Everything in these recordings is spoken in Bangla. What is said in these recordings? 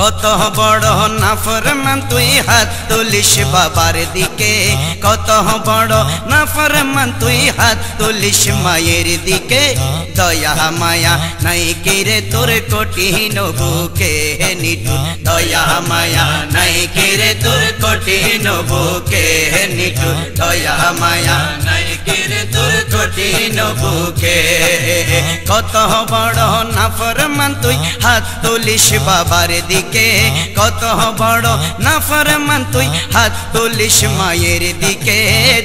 কত বড় নাফরমান তুই হাত তুলিস বাবার দিকে, কত বড় নাফরমান তুই হাত তুলিস মায়ের দিকে। দয়া মায়া নাই কিরে তোর কঠিন বুকে নিঠুর, দয়া মায়া নাই কিরে তোর কঠিন বুকে নিঠুর, দয়া মায়া নাই কিরে তোর কঠিন বুকে। কত বড় নাফরমান তুই হাত তুলিস বাবার দিকে, কত বড় নাফরমান তুই হাত তুলিস মায়ের দিকে।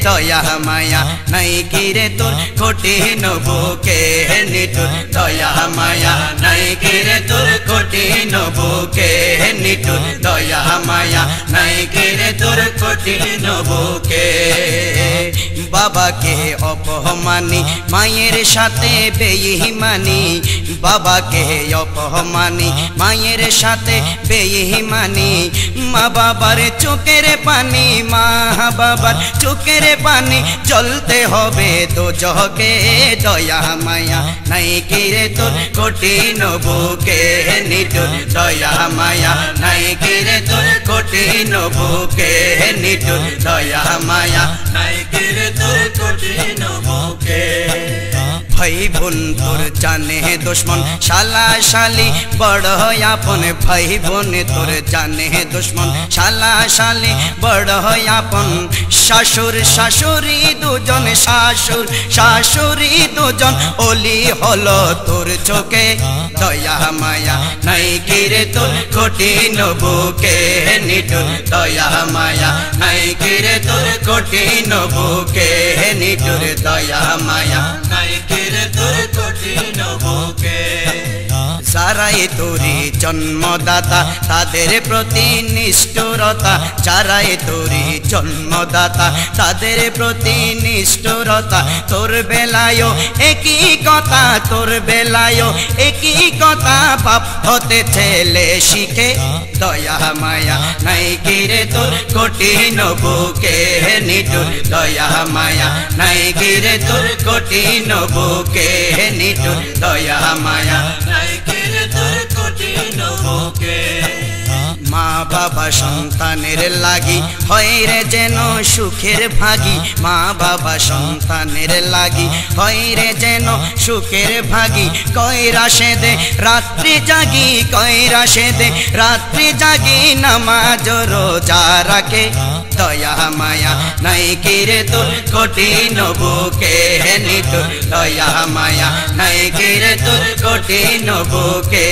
দয়া মায়া নাই কিরে তোর কঠিন বুকে নিঠুর, দয়া মায়া নাই কিরে তোর কঠিন বুকে নিঠুর, দয়া মায়া নাই কিরে তোর কঠিন বুকে। বাবাকে অপমানি মায়ের সাথে বেঈমানি, বাবাকে অপমানি মায়ের সাথে বেঈমানি। মা বাবার চোখের পানি, মা বাবার চোখের পানি চলতে হবে দোজখে। দয়া মায়া নাই কিরে তোর কঠিন বুকে নিঠুর, দয়া মায়া নাই কিরে তোর কঠিন বুকে নিঠুর, দয়া মায়া নাই কিরে তোর কঠিন বুকে। ভাই বোন তোর জানে দুশ্মন, শালা শালি বড় আপন, ভাই বোন তোর জানে দুশ্মন, শালা শালি বড় আপন। শাশুর শাশুড়ি দুজন, শাশুর শাশুড়ি দুজন ওলি হলো তোর চোখে। দয়া মায়া নাই কিরে তোর কঠিন বুকে নিঠুর, দয়া মায়া নাই কিরে তোর কঠিন বুকে নিঠুর, দয়া মায়া নাই কিরে তোর কঠিন বুকে। যারাই তোরি জন্মদাতা তাদের প্রতি নিষ্ঠুরতা, যারাই তোরি জন্মদাতা তাদের প্রতি নিষ্ঠুরতা। তোর বেলায়ও একই কথা, তোর বেলায়ও একই কথা, পাপ হতে ছেলে শিখে। দয়া মায়া নাই কিরে তোর কঠিন বুকে নিঠুর, দয়া মায়া নাই কিরে তোর কঠিন বুকে নিঠুর, দয়া মায়া নাই কিরে তোর কঠিন বুকে। মা বাবা সন্তানের লাগি হয় রে যেন সুখের ভাগী, মা বাবা সন্তানের লাগি হয় রে যেন সুখের ভাগী। কয়রা সে দে রাত্রি জাগি, কয়রা সে দে রাত্রি জাগি, নামাজ রোজা রাখে। দয়া মায়া নাই কিরে তোর কঠিন বুকে নিঠুর, দয়া মায়া নাই কিরে তোর কঠিন বুকে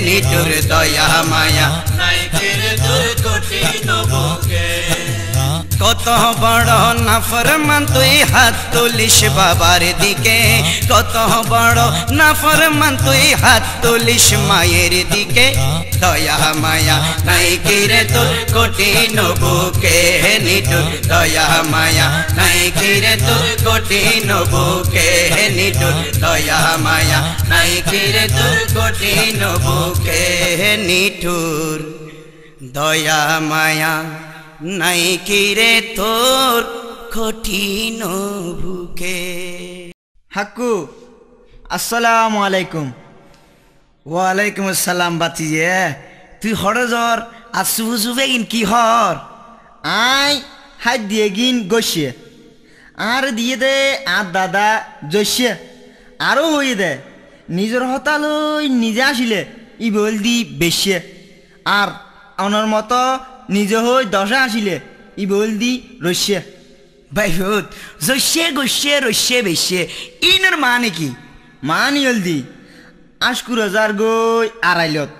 নিঠুর, দয়া মায়া নাই কিরে তোর কঠিন বুকে। কত বড় নাফরমান তুই হাত তুলিস বাবার দিকে, কত বড় নাফরমান তুই হাত তুলিস মায়ের দিকে। দয়া মায়া নাই কিরে তোর কঠিন বুকে নিঠুর, দয়া মায়া নাই কিরে তোর কঠিন বুকে নিঠুর, দয়া মায়া নাই কিরে তোর কঠিন বুকে নিঠুর, দয়া মায়া নাই কিরে তোর কঠিন বুকে। হাক্কু আসসালামু আলাইকুম। ওয়ালাইকুম আসসালাম বাতিজে, তুই হরজর আসু বুঝুবে কিন কি হর? আই হাত দিয়ে গিন গসিয়ে আর দিয়ে দে আর দাদা জসিয়ে আরও হয়ে দে নিজের হতালই নিজে আসিলে ই বল দি বেশিয়ে, আর অনর মতো নিজে হই দশে আসিলে ই বল দি রসিয়ে। বাইহুত জসিয়ে গসিয়ে রসিয়ে বেশিয়ে ইনার মানে কি? মান ইলদি আশকুর যার গই আড়াইলত,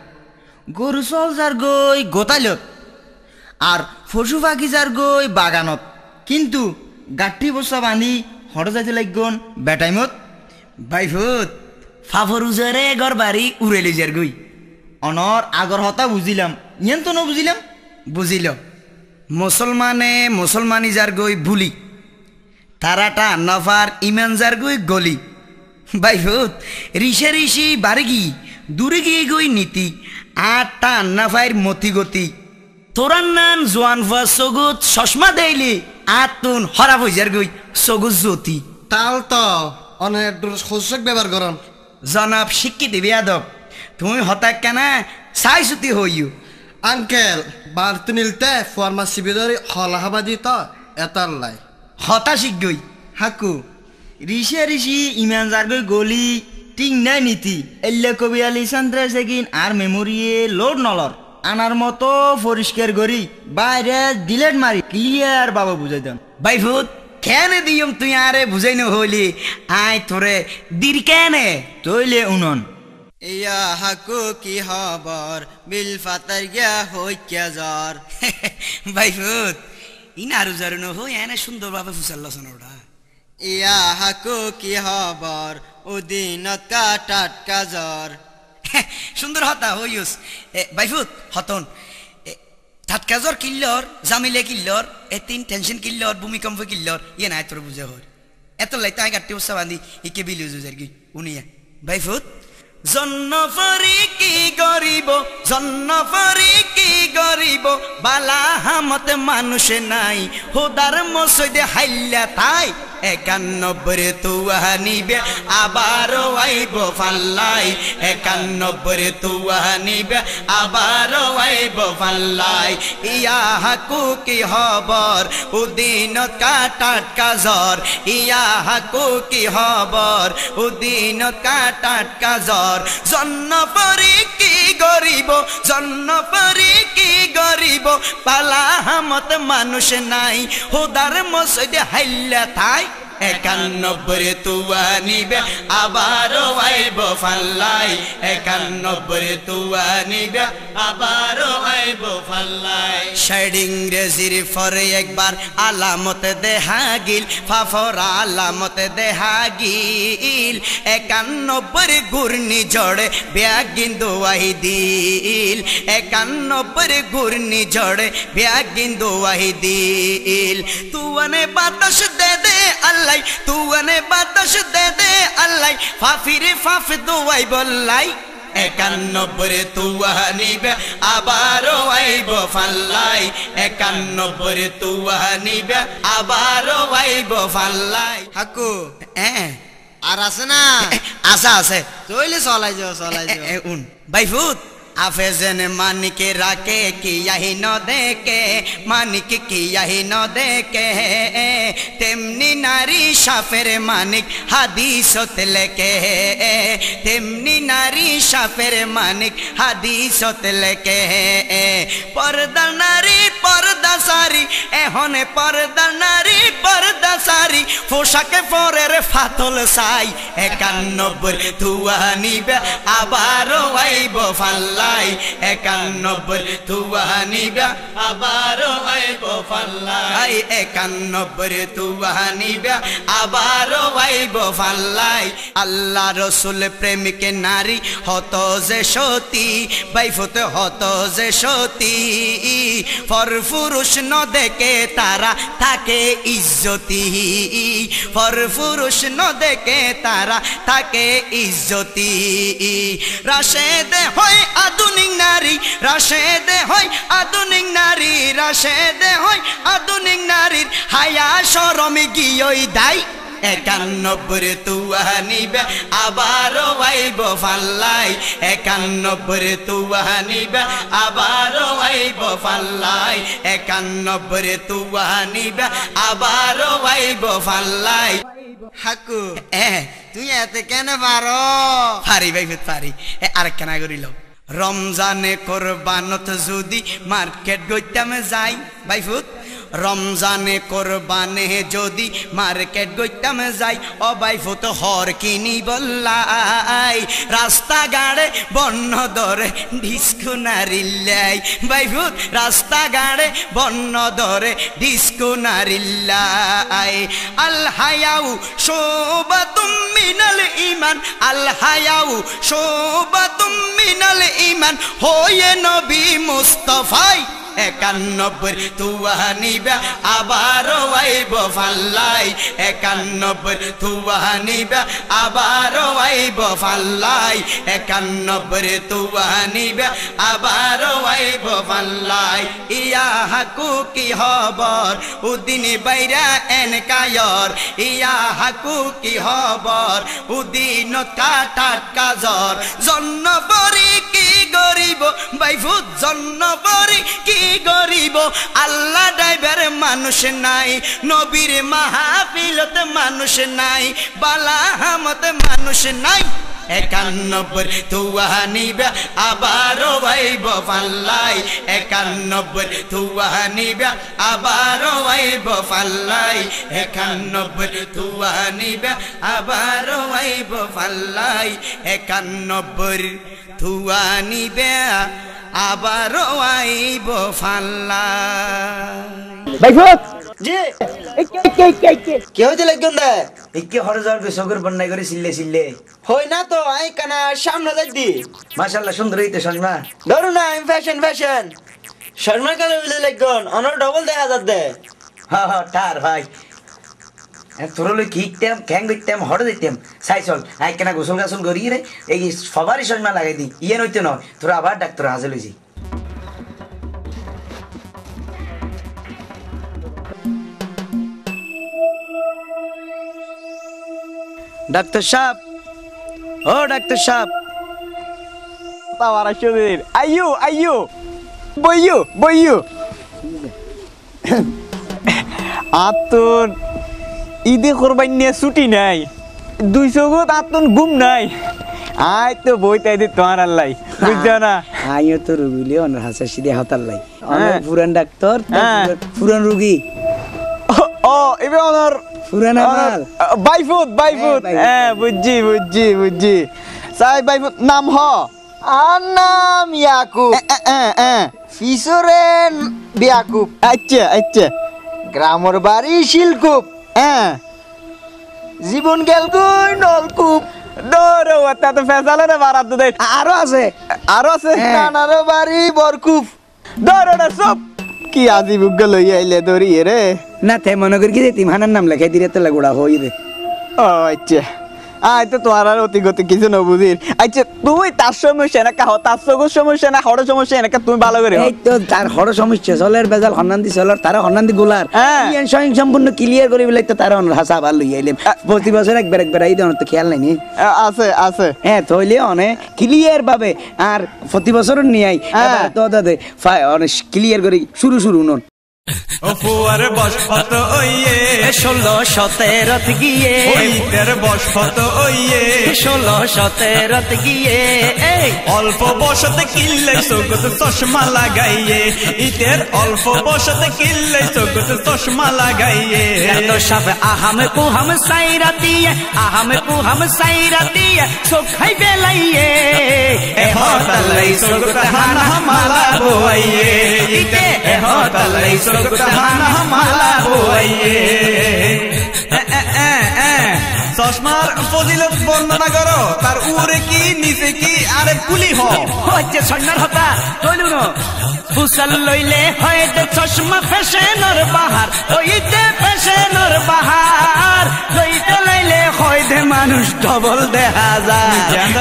গরু চল যার গই গোতাইলত, আর পশু পাখি যার গই বাগানত, কিন্তু গাঠি বসা বান্ধি হর যাইতে লাগন বেটাইমত। বাইহুত ফাফর উজারে গর বাড়ি উড়েলি যার গই। অনর আগর হতা বুঝিলাম, ইয়েন তো ন বুঝিলাম। বুঝিল মুসলমানে মুসলমানি যার গই ভুলি, তারাটা নফার ইমান যার গই গলি। বাইহুত ঋষে ঋষি বাড়ি গি দূরে গিয়ে গই নীতি, আটটা নফাইর মতি গতি। তোরার নান জোয়ান ফুয়া সগুত চশমা দেইলি আতুন হরা বইজার গই সগুত জ্যোতি। তাল তো অনেক শস্যক ব্যবহার করন। জনাব শিক্ষিত বেয়াদব, তুমি হতাক কেনা চাই ছুটি হইও। আঙ্কেল বার্তু নিলতে ফার্মাসি বিদরি হলাহাবাদি তো এতার লাই হতাশিক গই হাকু ঋষি ইমান জারগই গলি টিং নাই নীতি এল্লে কবি আলী চন্দ্র সেগিন আর মেমোরিয়ে লোড নলর আনার মতো পরিষ্কার করি বাইরে ডিলেট মারি ক্লিয়ার বাবা বুঝাই দেন বাইফুত কেনে দিয়ম তুই আরে বুঝাই ন হইলি আয় তোরে দির কেনে তৈলে উনন ইয়া হাকু কি খবর বিল ফাতার গিয়া হই কে জ্বর বাইফুত ইনারু জারু ন হই এনে সুন্দরভাবে ফুসাল্লা শোনোটা ইয়া হাকু কি খবর উদিনত টাটকা জ্বর সুন্দর হতা হইউস বাইফুত হতন টাটকা জ্বর কিল্লর জামিলে কিল্লর তিন টেনশন কিল্লর ভূমিকম্প কিল্লর ইয়ে নাই তোর বুঝে হর এত লাই তাই গাটি উৎসা বান্ধি ইকে বিলি উজুজার কি উনিয়া বাইফুত জন্ন ফরি কি গরিব জন্ন ফরি কি গরিব বালা হামত মানুষ নাই হোদার মসজিদে হাইল্লা তাই 91 তুয়া নিবে আবারও আইব ফাল্লাই 91 তুয়া নিবে আবারও আইব ফাল্লাই ইয়া হাকু কি খবর উদিন টাটকা জ্বর ইয়া হাকু কি খবর উদিন টাটকা জ্বর জন্ন পরি কি গরিব জন্ন পরি কি গরিব পালা হামত মানুষ নাই হোদার মসজিদে হাইল্লা তাই 91 তুয়া নিবে আবারও আইব ফাল্লাই 91 তুয়া নিবে আবারও আইব ফাল্লাই শাইড ইংরেজির ফরে একবার আলামত দেহা গিল ফাফরা আলামত দেহা গিল 91 ঘূর্ণি ঝড়ে ব্যাগিন দোয়াই দিল 91 ঘূর্ণি ঝড়ে ব্যাগিন দোয়াই দিল তুয়ানে বাতাস দে দে আল্লাহ তুয়ানে বাতাস দে দে আল্লাহ ফাফিরে ফাফ দোয়াই বললাই 91 তুয়া নিবে আবারও আইব ফাল্লাই 91 তুয়া নিবে আবারও আইব ফাল্লাই হাকু আর আছে না আছে তৈলে চলাই যাও উন বাইফুত আফেজন মানিক রাকে কি यही न देके मानिक की यही न देके तेमनी नारी शाफेर मानिक हादिसत लेके तेमनी नारी शाफेर मानिक हादिसत लेके पर्दा नारी पर्दा सारी एहने पर्दा नारी पर्दा सारी पोशाके পরের ফাতল সাই 91 তুয়া নিবে আবারও আইব ফাল্লাই 91 তুয়া নিবে আবারও আইব ফাল্লাই 91 তুয়া নিবে আবারও আইব ফাল্লাই আল্লাহ রসুল প্রেমিক নারী হত যে সতী বাইফুত হত যে সতী ফর পুরুষ ন দেখে তারা থাকে ইজ্জতি ফর পুরুষ ন দেখে তারা থাকে ইজ্জতি রাশেদে হয় আধুনিক নারী রাশেদে হয় আধুনিক নারী রাশেদে হয় আধুনিক নারীর হায়া শরম গিয়ই দাই 91 তুয়া নিবে আবারও আইব ফাল্লাই 91 তুয়া নিবে আবারও আইব ফাল্লাই 91 তুয়া নিবে আবারও আইব ফাল্লাই হাকু তুই এতে কেন পারো পারি বাইফুত পারি আরেক কেনা করিল রমজানে কোরবানত যদি মার্কেট গইতাম যাই বাইফুত রমজানে কোরবানে যদি মার্কেট গইতাম যাই ও বাইফুত হর কিনি বললাই রাস্তা গাড়ে বন্য ধরে ডিস্কো নারিল্লাই বাইফুত রাস্তা গাড়ে বন্য ধরে ডিস্কো নারিল্লাই আল হায়াউ শোবাতুম মিনাল ঈমান আল হায়াউ শোবাতুম মিনাল ঈমান হয়ে নবী মুস্তাফাই 91 তুয়া নিবে আবারও আইব ফাল্লাই 91 তুয়া নিবে আবারও আইব ফাল্লাই 91 তুয়া নিবে আবারও আইব ফাল্লাই ইয়া হাকু কি খবর উদিন বাইরা এন কায়র ইয়া হাকু কি খবর উদিন টাটকা জ্বর জন্ন পরি কি গরিব বাইফুত জন্ন আল্লাহ ড্রাইভার মানুষ নাই, নবীর মাহফিলত মানুষ নাই, বালা হামত মানুষ নাই। 91 তুয়া নিবে আবারও আইব পাল্লাই, 91 তুয়া নিবে আবারও আইব পাল্লাই, 91 তুয়া নিবে আবারও আইব পাল্লাই, 91 তুয়া নিবে আবারও আইব পাল্লাই। বাইফুত জি কে হইতে লাগন দে একে হরজার বেসগর বন্যাই করে সিল্লে সিল্লে হই না তো আই কানা সামনে যাই দি মাশাআল্লাহ সুন্দর হইতে শর্মা ধরু না ফ্যাশন ফ্যাশন শর্মা কালে হইতে লাগন অনর ডবল দেখা যাত দে হ্যাঁ হ্যাঁ তার ভাই তোরলে কিকতাম খ্যাং দিতাম হড় দিতাম সাই চল আই কেনা গোসল গাসল করি রে এই সবারই শর্মা লাগাই দি ইয়ে নইতে নয় তোরা আবার ডাক্তার হাজির হইছি। ডাক্তার সাহেব, ও ডাক্তার সাহেব, তাওয়ারা শরীর আইয়ো আইয়ো বইয়ো বইয়ো আতন ঈদে কোরবানি নিয়ে ছুটি নাই 200 গো আতন ঘুম নাই আই তো বইতাই দে তোমার আল্লাহ বুঝছো না আইও তো রুগীলে অন হাসা সিধে হাতার লাই অনেক পুরান ডাক্তার পুরান রুগী ও এবে অনর পুরান মাল বাইফুত বাইফুত হ্যাঁ বুঝছি বুঝছি বুঝছি সাই বাইফুত নাম হ আর নাম ইয়াকুব ফিসরেন বিয়াকুব আচ্ছা আচ্ছা গ্রামের বাড়ি শিলকুপ জীবন গেল গই নলকুপ ডরে ওটা তো ফেসালে রে বারাত দে আরো আছে নানারো বাড়ি বরকুপ ডরে সব কি আজি বুগ্গা লই আইলে দরি রে না তে মনে করি কি তিমহানার নাম লেখাই দিলে তো লাগোড়া হই রে ও আচ্ছা আই তো তোমার আর অতি গতি কিছু না বুঝির আচ্ছা তুই তার সমস্যা না কাহ তার সমস্যা না হড় সমস্যা না তুমি ভালো করে এই তো তার হড় সমস্যা চলের বেজাল হন্নান্দি চলর তারা হন্নান্দি গোলার ইয়ান স্বয়ং সম্পূর্ণ ক্লিয়ার করে বলে তো তারা অনর হাসা ভালো লই আইলে প্রতি বছর একবার এই দন তো খেয়াল নাই আছে আছে হ্যাঁ তইলে অনে ক্লিয়ার ভাবে আর প্রতি বছর নিয়ে আই তো দাদে অনেক ক্লিয়ার করে শুরু নন ফুয়ার বসফত ওইয়ে 16-17 গিয়ে ওইতের বসফত ওইয়ে 16-17 গিয়ে অল্প বসতে কিল্লে সগত চশমা লাগাইয়ে ইতের অল্প বসতে কিল্লে সগত চশমা লাগাইয়ে তো সব আহাম কুহাম সাইরা দিয়ে আহাম কুহাম সাইরা দিয়ে সোখাই বেলাইয়ে হতালাই সগত হানা মালা বইয়ে ইতে হতালাই সগত হানা মালা বইয়ে চশমার ফজিলত বর্ণনা করো তার উপরে কি নিচে কি আরে পুলি হচ্ছে সন্ন্যার হতা বলু না ফুসল লইলে হয়তো চশমা ফ্যাশনের বাহার ওইতে ফ্যাশনের বাহার লইতে লাইলে হয়তো মানুষ ডবল দেখা যায়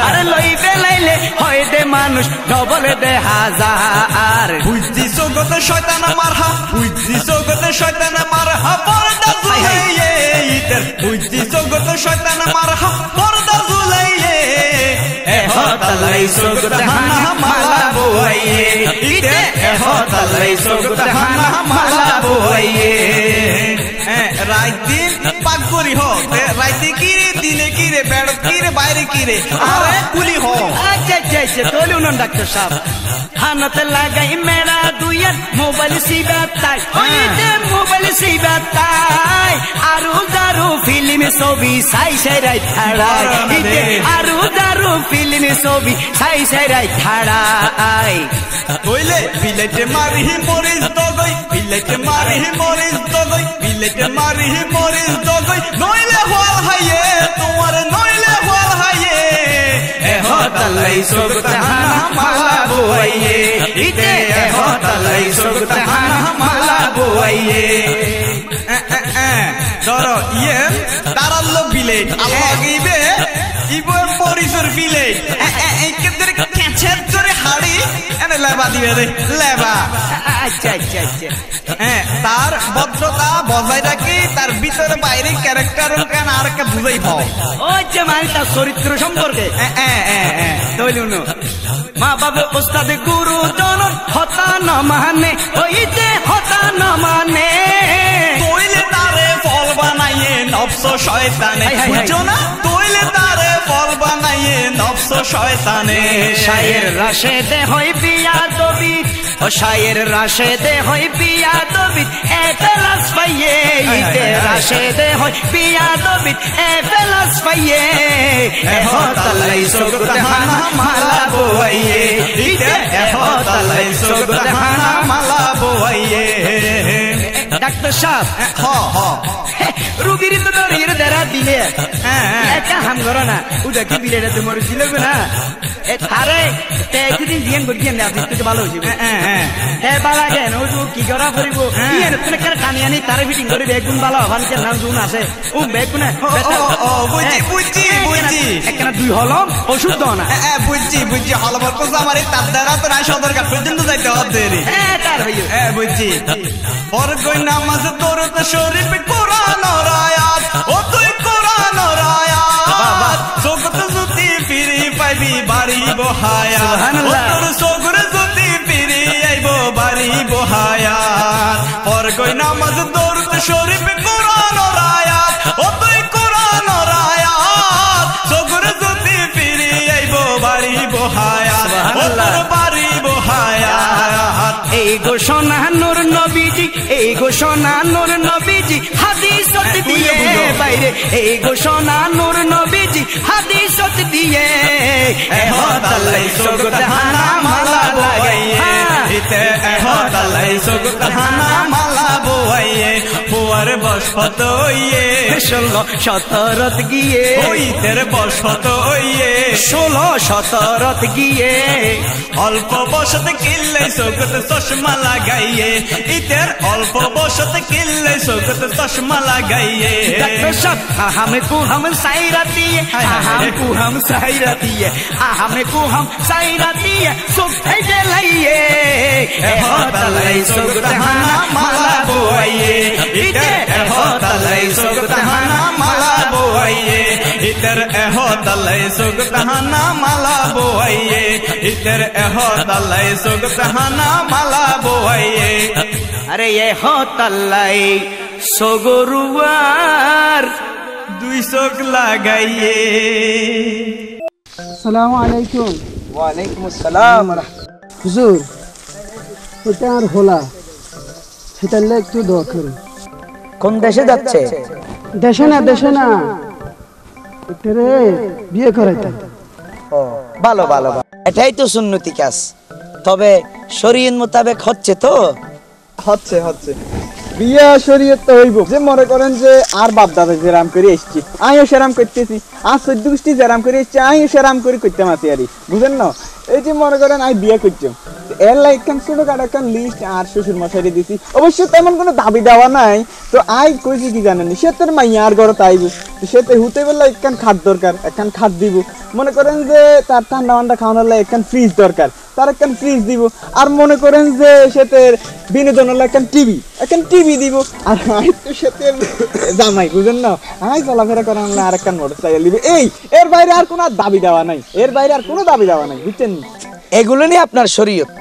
আরে লইতে লাইলে হয়তো মানুষ ডবল দেখা যায় বুঝছি জগতে শয়তান মারহা বুঝছি জগতে শয়তান মারহা পর্দা ঝুলাইয়ে ইতের বুঝছি জগতে শয়তান মারহা পর্দা ঝুলাইয়ে হতালাই জগতে হানা মালা বইয়ে ইতে হতালাই জগতে হানা মালা বইয়ে রাত দিন পাক করি হ রাতে কি রে দিনে কি রে বেড় কি রে বাইরে কি রে আরে কুলি হ আচ্ছা আচ্ছা আচ্ছা তোলে উনান ডাক্তার সাহেব হানাতে লাগাই মেরা দুইয়ার মোবাইল সিবাতাই ওইতে মোবাইল সিবাতাই আরু দারু ফিল্ম ছবি সাই সাইরাই ছাড়াই ইতে আরু দারু ফিল্ম ছবি সাই সাইরাই ছাড়াই কইলে বিলেটে মারি মরিস দগই বিলেটে মারি মরিস দগই বিলেটে মারি মরিস দগই নইলে হল হাইয়ে তোমার নইলে হল হাইয়ে হতালাই সগত হানা মালা বইয়ে ইতে হতালাই সগত হানা মালা বইয়ে ধরো ইয়ে দাঁড়ালো বিলেট আল্লাহ গিবে ইবর পরিসর বিলেট একেদের ক্যাচের ধরে হাড়ি এনে লেবা দিবে রে লেবা আচ্ছা আচ্ছা আচ্ছা তার ভদ্রতা বজায় রাখি তার ভিতরে বাইরে ক্যারেক্টার কেন আর কে বুঝাই পাও ওই যে মানে তার চরিত্র সম্পর্কে তৈলুন মা বাবা ওস্তাদ গুরু জন হতা না মানে ওই যে শয়তানে বুঝছো না তৈলে তারে বল বানাইয়ে নফস শয়তানে শায়ের রাশেদে হই বিয়াদবি ও শায়ের রাশেদে হই বিয়াদবি এফেলাস পাইয়ে ইতে রাশেদে হই বিয়াদবি এফেলাস পাইয়ে এহতালাই সুগত হানা মালা বইয়ে ইতে এহতালাই সুগত হানা মালা বইয়ে ডাক্তার সাহেব রুগীর তো দরির দেরা দিলে একা হাম করো না উদাকে দিলে তো মরে দিল না তারে একদিন দিন বলিয়ে না আপনি তো ভালো হইবে বালা কেন ও কি করা করিব তুমি কেন টানি আনি তারে ফিটিং করে বেগুন ভালো হবান কেন নাম জুন আছে ও বেগুন বুঝছি একখানা দুই হলম ওষুধ দাও না বুঝছি হলমর তো আমার তার দ্বারা তো নাই সদরকার পর্যন্ত যাইতে হবে তার ভাইও বুঝছি ফরগই নামাজ দরুদ শরীফ কোরআন রায়াত ও তুই কোরআন রায়াত জগত জুতি ফিরি পাইবি বাড়ি বহায়া তোর সগর জুতি ফিরি আইব বাড়ি বহায়া ফরগই নামাজ দরুদ শরীফ কোরআন রায়াত ও তুই কোরআন রায়াত সগর জুতি ফিরি আইব বাড়ি বহায়া ও তোর বাড়ি বহায়া এই ঘোষণা নূর নবীজি এই ঘোষণা নূর নবীজি হাদিসত দিয়ে বাইরে এই ঘোষণা নূর নবীজি হাদিসত দিয়ে এহতালাই সুগত হানা মালা বইয়ে ইতে এহতালাই সুগত হানা মালা বইয়ে ফুয়ার বসফত হইয়ে 16 17 গিয়ে ওইতের বসফত হইয়ে 16 17 গিয়ে অল্প বসত কিল্লে সুগত চশমা লাগাইয়ে ইতের অল্প বসত কিল্লে সুগত চশমা লাগাইয়ে हमको हम साइराती है हमको हम साइराती है हमको हम साइराती है सुख जे लइए एहतालाई सुगत हाना माला बोइए इधर एहतालाई सुगत हाना माला बोइए इधर एहतालाई सुगत हाना माला बोइए इधर एहतालाई सुगत हाना माला बोइए अरे ये होतलाई सोगरुआर 200 লাগাইয়ে আসসালামু আলাইকুম ওয়ালাইকুম আসসালাম হুজুর এটা আর হোলা সেটা একটু দোয়া করুন কোন দেশে যাচ্ছে দেশে না এটারে বিয়ে করাইতাম ও ভালো ভালো এটাই তো সুন্নতি কাজ তবে শরীয়ত মোতাবেক হচ্ছে তো হচ্ছে বিয়া শরীয়ত তো হইব যে মনে করেন যে আর বাপ দাদা যেরাম করে এসছি আমিও সেরাম করতেছি আর 14 গোষ্ঠী যেরাম করে এসছি আমিও সেরাম করে করতাম আছি আরই বুঝেন না এই যে মনে করেন আমি বিয়ে করতাম এর লাইক কান ছোট কাটাকান লিস্ট আর শ্বশুর মশাইরে দিছি অবশ্য তেমন কোনো দাবি দেওয়া নাই তো আই কইছি কি জানেন সে তোর মাইয়া আর ঘরে তাইব সেতে হুতে বেলা একখান খাট দরকার একখান খাট দিব মনে করেন যে তার ঠান্ডা মান্ডা খাওয়ানোর লাগে একখান ফ্রিজ দরকার তার একখান ফ্রিজ দিব আর মনে করেন যে সেতে বিনোদনের লাগে একখান টিভি দিব আর আই তো সেতে জামাই বুঝেন না আই চলাফেরা করার লাগে আর একখান মোটরসাইকেল দিব এই এর বাইরে আর কোনো দাবি দেওয়া নাই বুঝছেন এগুলো নিয়ে আপনার শরীয়ত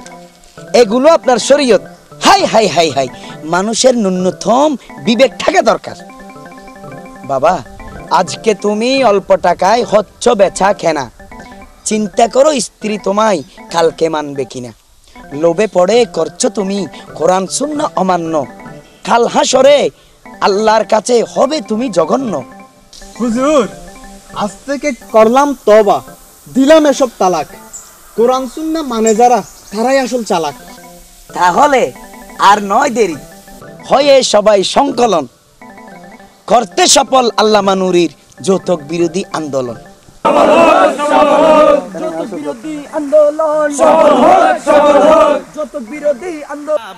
এগুলো আপনার শরীয়ত হাই হাই হাই হাই মানুষের ন্যূনতম বিবেক থাকা দরকার বাবা আজকে তুমি অল্প টাকায় হচ্ছ বেচা কেনা চিন্তা করো স্ত্রী তোমায় কালকে মানবে কিনা লোভে পড়ে করছো তুমি কোরআন সুন্নাহ অমান্য কাল হাসরে আল্লাহর কাছে হবে তুমি জঘন্য হুজুর আজ থেকে করলাম তওবা দিলাম এসব তালাক কোরআন সুন্নাহ মানে যারা তারাই আসল চালাক তাহলে আর নয় দেরি হয়ে সবাই সংকলন করতে সফল আল্লামা নূরীর যৌতুক বিরোধী আন্দোলন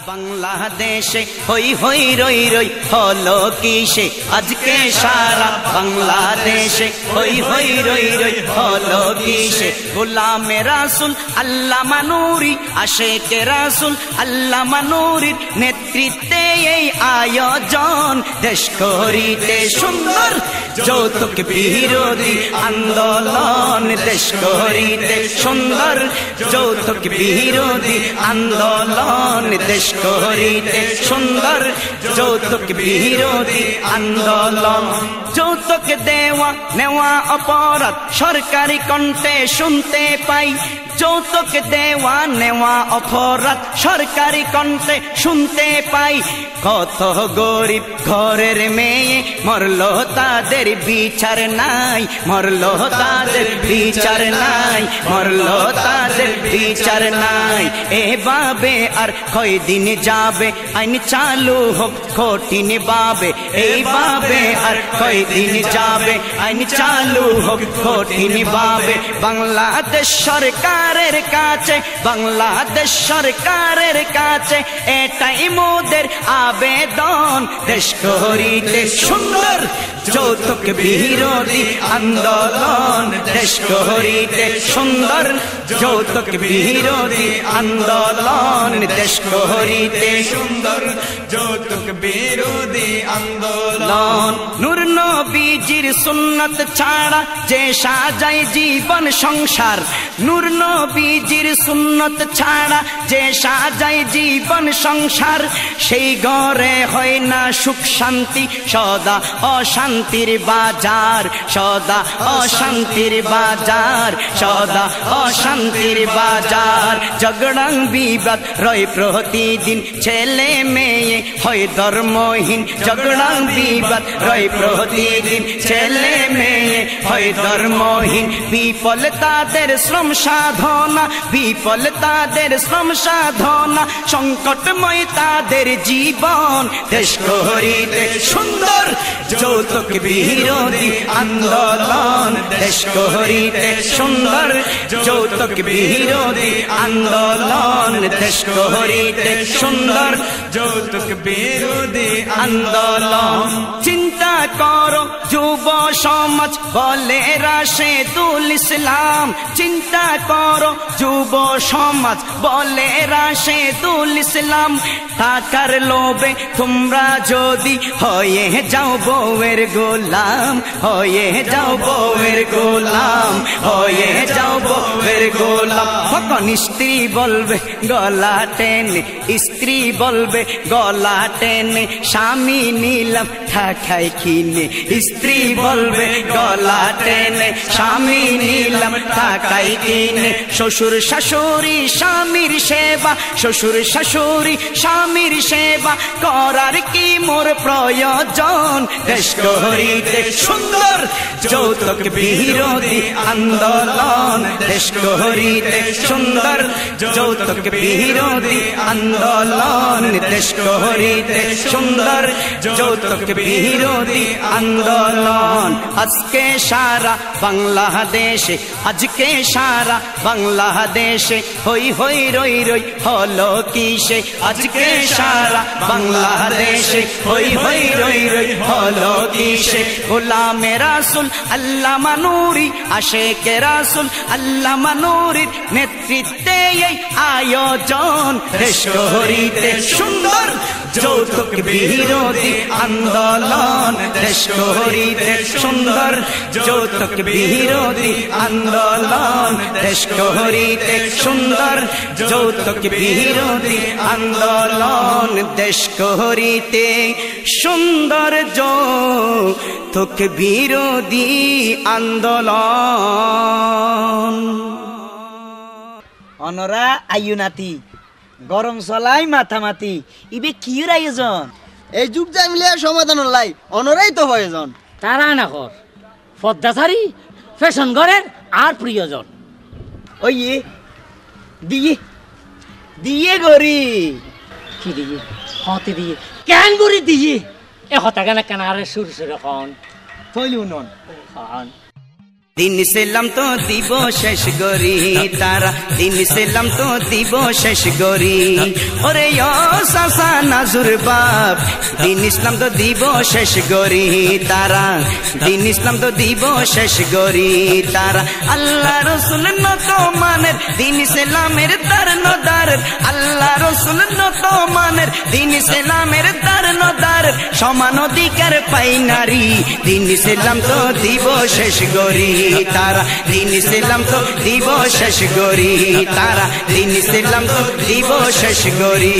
বাংলাদেশে হই হই রই রই হলো কিসে আজকে সারা বাংলাদেশে হই হই রই রই হলো কিসে গোলামে রাসূল আল্লামা নূরী আশিকে রাসূল আল্লামা নূরীর নেতৃত্বে এই আয়োজন দেশ করিতে সুন্দর যৌতুক বিরোধী আন্দোলন দেশ করিতে সুন্দর যৌতুক বিরোধী আন্দোলন দেশ করিতে সুন্দর যৌতুক বিরোধী আন্দোলন যৌতুক দেওয়া নেওয়া অপরাধ সরকারি কণ্ঠে শুনতে পাই যৌতুক দেওয়া নেওয়া অপরাধ সরকারি কণ্ঠে শুনতে পাই কত গরিব ঘরের মেয়ে মরলো তাদের বিচার নাই মরলো তাদের বিচার নাই মরলো তাদের বিচার নাই এভাবে আর কয়দিন যাবে আইন চালু হোক কঠিন ভাবে এইভাবে আর কয়দিন যাবে আইন চালু হোক কঠিন ভাবে বাংলাদেশ সরকারের কাছে বাংলাদেশ সরকারের কাছে এটাই মোদের আবেদন দেশ করিতে সুন্দর যৌতুক বিরোধী আন্দোলন দেশ করিতে সুন্দর যৌতুক বিরোধী আন্দোলন দেশ করিতে সুন্দর যৌতুক বিরোধী আন্দোলন নূর নবীজির সুন্নাত ছাড়া যে সাজায় জীবন সংসার নূর নবীজির সুন্নাত ছাড়া যে সাজায় জীবন সংসার সেই ঘরে হয় না সুখ শান্তি সদা অশান্তির বাজার সদা অশান্তির বাজার সদা অশান্তির বাজার ঝগড়া বিবাদ রয় প্রতিদিন ছেলে মেয়ে হয় ধর্মহীন ঝগড়া বিবাদ রয় প্রতিদিন ছেলে মেয়ে হয় ধর্মহীন বিফল তাদের শ্রম সাধনা বিফল তাদের শ্রম সাধনা সংকটময় তাদের জীবন দেশ করিতে সুন্দর যৌতুক বিরোধী আন্দোলন দেশ করিতে সুন্দর যৌতুক বিরোধী আন্দোলন দেশ করিতে সুন্দর যৌতুক বিরোধী আন্দোলন চিন্তা করো যুব সমাজ বলে রাশেদুল ইসলাম চিন্তা করো যুব সমাজ বলে রাশেদুল ইসলাম টাকার লোভে তোমরা যদি হয়ে যাও বউয়ের গোলাম হয়ে যাও বউয়ের গোলাম হয়ে যাও বউয়ের গোলাম তখন স্ত্রী বলবে গলা টেনে স্ত্রী বলবে গলা টেনে স্বামী নিলাম ঠাকাই কিনে স্ত্রী বলবে গলা টেনে স্বামী নিলাম ঠাকাই কিনে শ্বশুর শাশুড়ি স্বামীর সেবা শ্বশুর শাশুড়ি স্বামীর সেবা করার কি মোর প্রয়োজন দেশ করিতে সুন্দর যৌতুক বিরোধী আন্দোলন দেশ করিতে সুন্দর যৌতুক বিরোধী আন্দোলন দেশ করিতে সুন্দর যৌতুক বিরোধী আন্দোলন আজকে সারা বাংলাদেশে আজকে সারা বাংলাদেশে হই হই রই রই হলো কিসে আজকে সারা বাংলাদেশে হই হই রই রই হলো কিসে গোলামে রাসূল আল্লামা নূরী আশিকে রাসূল আল্লামা নূরীর নেতৃত্বে এই আয়োজন দেশ করিতে সুন্দর যৌতুক বিরোধী আন্দোলন দেশ করিতে সুন্দর যৌতুক বিরোধী আন্দোলন দেশ করিতে সুন্দর যৌতুক বিরোধী আন্দোলন দেশ করিতে সুন্দর যৌতুক বিরোধী আন্দোলন অনরা আইনাতি গরম চলাই মাথামাতি ইবে কির আয়োজন এই যুগ জামিলে সমাধান লাই অনরাই তো প্রয়োজন তারা না কর পদ্মাচারী ফ্যাশন ঘরের আর প্রিয়জন ওই দিয়ে দিয়ে গরি কি দিয়ে হতে দিয়ে কেন গরি দিয়ে এ হতা কেন কেন আরে সুর সুর খন থইলু নন খন দিন ইসলাম তো দিব শেষ গরি তারা, দিন ইসলাম তো দিব শেষ গরি। ওরে ও সাসা নাজুর বাপ, দিন ইসলাম তো দিব শেষ গরি তারা, দিন ইসলাম তো দিব শেষ গরি তারা। আল্লাহ রসুল নত মানের দিন ইসলামের দার নদারের, আল্লাহ রসুল নত মানের দিন ইসলামের দার নদারের, সমান অধিকার পাই নারী, দিন ইসলাম তো দিব শেষ গরি তারা, দিন ইসলাম তো দিব শেষ গরি তারা, দিন ইসলাম তো দিব শেষ গরি।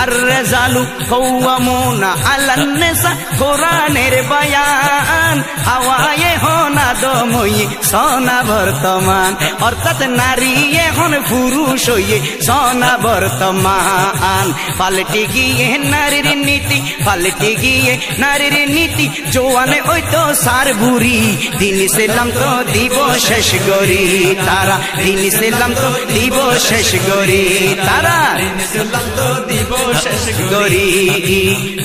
আর রেজালু কওয়ামুনা আলান নিসা, কোরআনের বয়ান হাওয়ায়ে হোনা দময়ে সোনা বর্তমান, অর্থাৎ নারী এখন পুরুষ হয়ে সোনা বর্তমান। পাল্টে গিয়ে নারীর নীতি, পাল্টে গিয়ে নারীর নীতি, জোয়ানে ওই তো সার বুড়ি, দিন ইসলাম তো দিব শেষ গরি তারা, দিন ইসলাম তো দিব শেষ গরি তারা, দিন ইসলাম তো দিব শেষ গরি।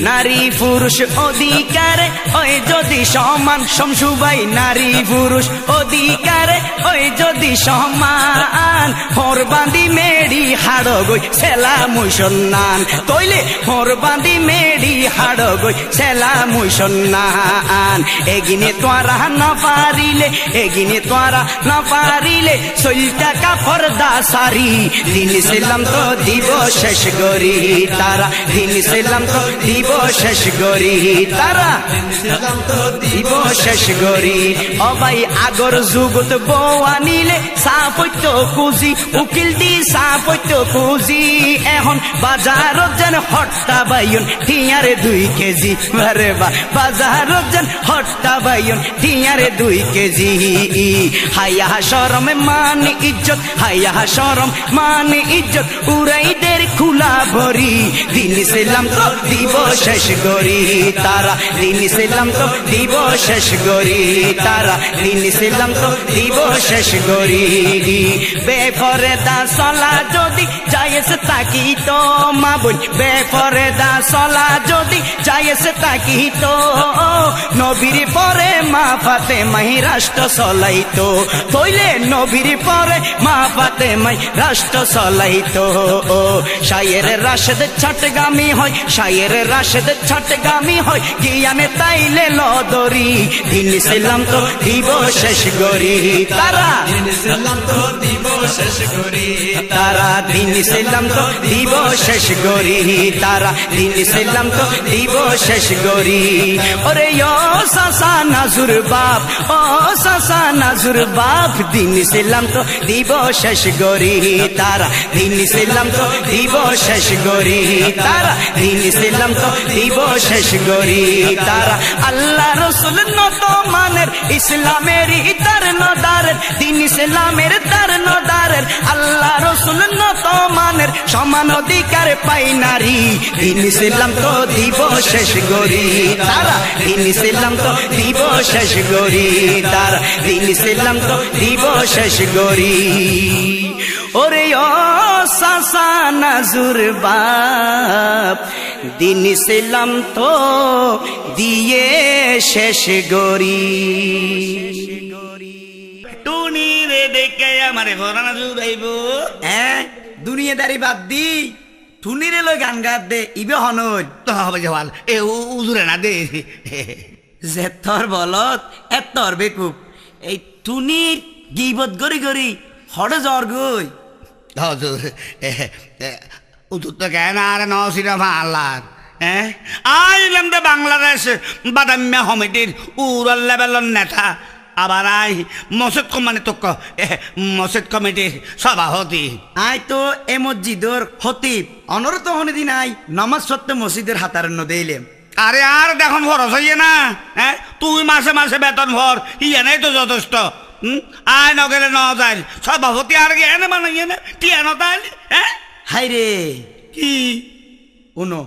নারী পুরুষ অধিকারে ওই যদি সমান, শমসুবাই নারী পুরুষ অধিকারে ওই যদি সমান, হোর বাঁধি মেড়ি হাড় গই সেলা মুসন্নান, তৈলে হোর বাঁধি মেড়ি হাড় গই সেলা মুসন্নান। এগিনে তোরা না পারিলে, এগিনে তোরা না পারিলে, সইটা কাপড় দা সারি, দিন ইসলাম তো দিব শেষ গরি তারা, দিন ইসলাম তো দিব শেষ গরি তারা, দিন ইসলাম তো দিব শেষ গরি। ও ভাই আগর যুগত বউ আনিলে সাপত্য কুজি, উকিল দি সাপত্য কুজি, এখন বাজারত যেন হট্টা বাইন টিয়ারে 2 কেজি, আরে বা বাজারত যেন হট্টা বাইন টিয়ারে 2 কেজি। হায়া শরম মান ইজ্জত, হায়া শরম মান ইজ্জত, উড়াইদের খুলা ভরি, দিন ইসলাম তো দিব শেষ গরি তারা, দিন ইসলাম তো দিব শেষ গরি তারা, দিন ইসলাম তো দিব শেষ গরি। বেপরদা চলা যদি যাইছে তাকি তো মা বোন, বেপরদা চলা যদি যাইছে তাকি তো, নবীর পরে মা ফাতেমাই রাষ্ট্র চলাইতো, তইলে নবীর পরে মা ফাতেমাই রাষ্ট্র চলাইতো। শায়ের রাশেদ ছাটগামি হয়, শায়ের রাশেদ ছাটগামি হয়, জ্ঞানে তাইলে লদরি, দিন ইসলাম তো দিব শেষ গরি তারা, দিন ইসলাম তো দিব শেষ গরি তারা, দিন ইসলাম তো দিব শেষ গরি তারা, দিন ইসলাম তো দিব শেষ গরি। ওরে ও সাসা নাজুর বাপ, ও সাসা নাজুর বাপ, দিন ইসলাম তো দিব শেষ গরি তারা, দিন ইসলাম তো দিব শেষ গরি তারা, দিন ইসলাম তো দিব শেষ গরি তারা। আল্লাহ রসুল নত মানের ইসলামের দার নদারের, দিন ইসলামের দার নদারের, আল্লাহ রসুল নত মানের, সমান অধিকার পাই নারী, দিন ইসলাম তো দিব শেষ গরি তারা, দিন ইসলাম তো দিব শেষ গরি তারা, দিন ইসলাম তো দিব শেষ গরি। ওরে ও সাসা নাজুর বাপ, দিন ইসলাম তো দিয়ে শেষ গরি। টুনি রে দেখে আমারে ঘরানা জুড়াইব, হ্যাঁ দুনিয়াদারি বাদ দি, টুনিরে লই গান গাত দে, ইবে হনজ তো হবে জওয়াল এ উজুরে না দে, যে তোর বলত এ তোর বেকুব, এই টুনির গিবত গরি গরি হড়ে জ্বর গই হজুর উজুর তো কেন আর নসিরা ভাল্লার, হ্যাঁ আইলাম তো বাংলাদেশ বাদাম্যা কমিটির উড়াল লেভেলের নেতা, আবার আই মসজিদ কমানি তো মসজিদ কমিটির সভাপতি, আই তো এ মসজিদর হতিব, অনর তো হনে দিন আই নমাজ সত্য মসজিদের হাতারণ্য দেইলেম। আরে আর দেখুন খরচ হইয়ে না, হ্যাঁ তুই মাসে মাসে বেতন ভর, ইয়ে নাই তো যথেষ্ট, আয় ন গেলে ন যাইল সভাপতি আর গিয়ে এনে মানে ইয়ে না টিয়া ন তাইল, হ্যাঁ হাই রে কি উনো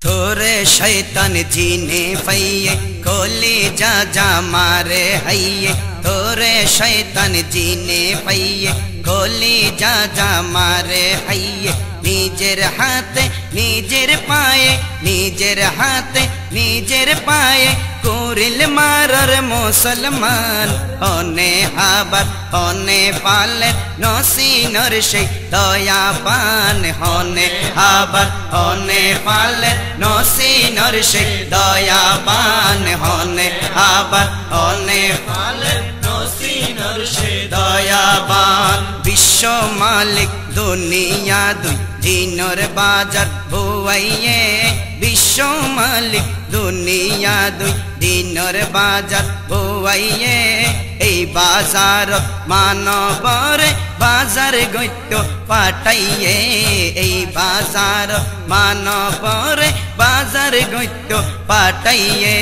थोरे शैतान जीने पइए कोली जा जा मारे हइये, थोरे शैतान जीने पइए कोली जा जा मारे हइये। निजेर हाथे निजेर पाए, निजेर हाथे निजेर पाए কুরিল মারর মুসলমান হনে হাবার হনে পালে নসিনর সেই দয়াবান হনে হাবার হনে পালে নসিনর সেই দয়াবান হনে হাবার হনে পালে নসিনর সেই দয়াবান বিশ্ব মালিক দুনিয়া দুই দিনর বাজার ভুয়াইয়ে বিশ্ব মালিক দুনিয়া দুই দিনর বাজার ভুয়াইয়ে এই বাজার মানবরে বাজার গৈত্য পাঠাইয়ে এই বাজার মানবরে বাজার গৈত্য পাঠাইয়ে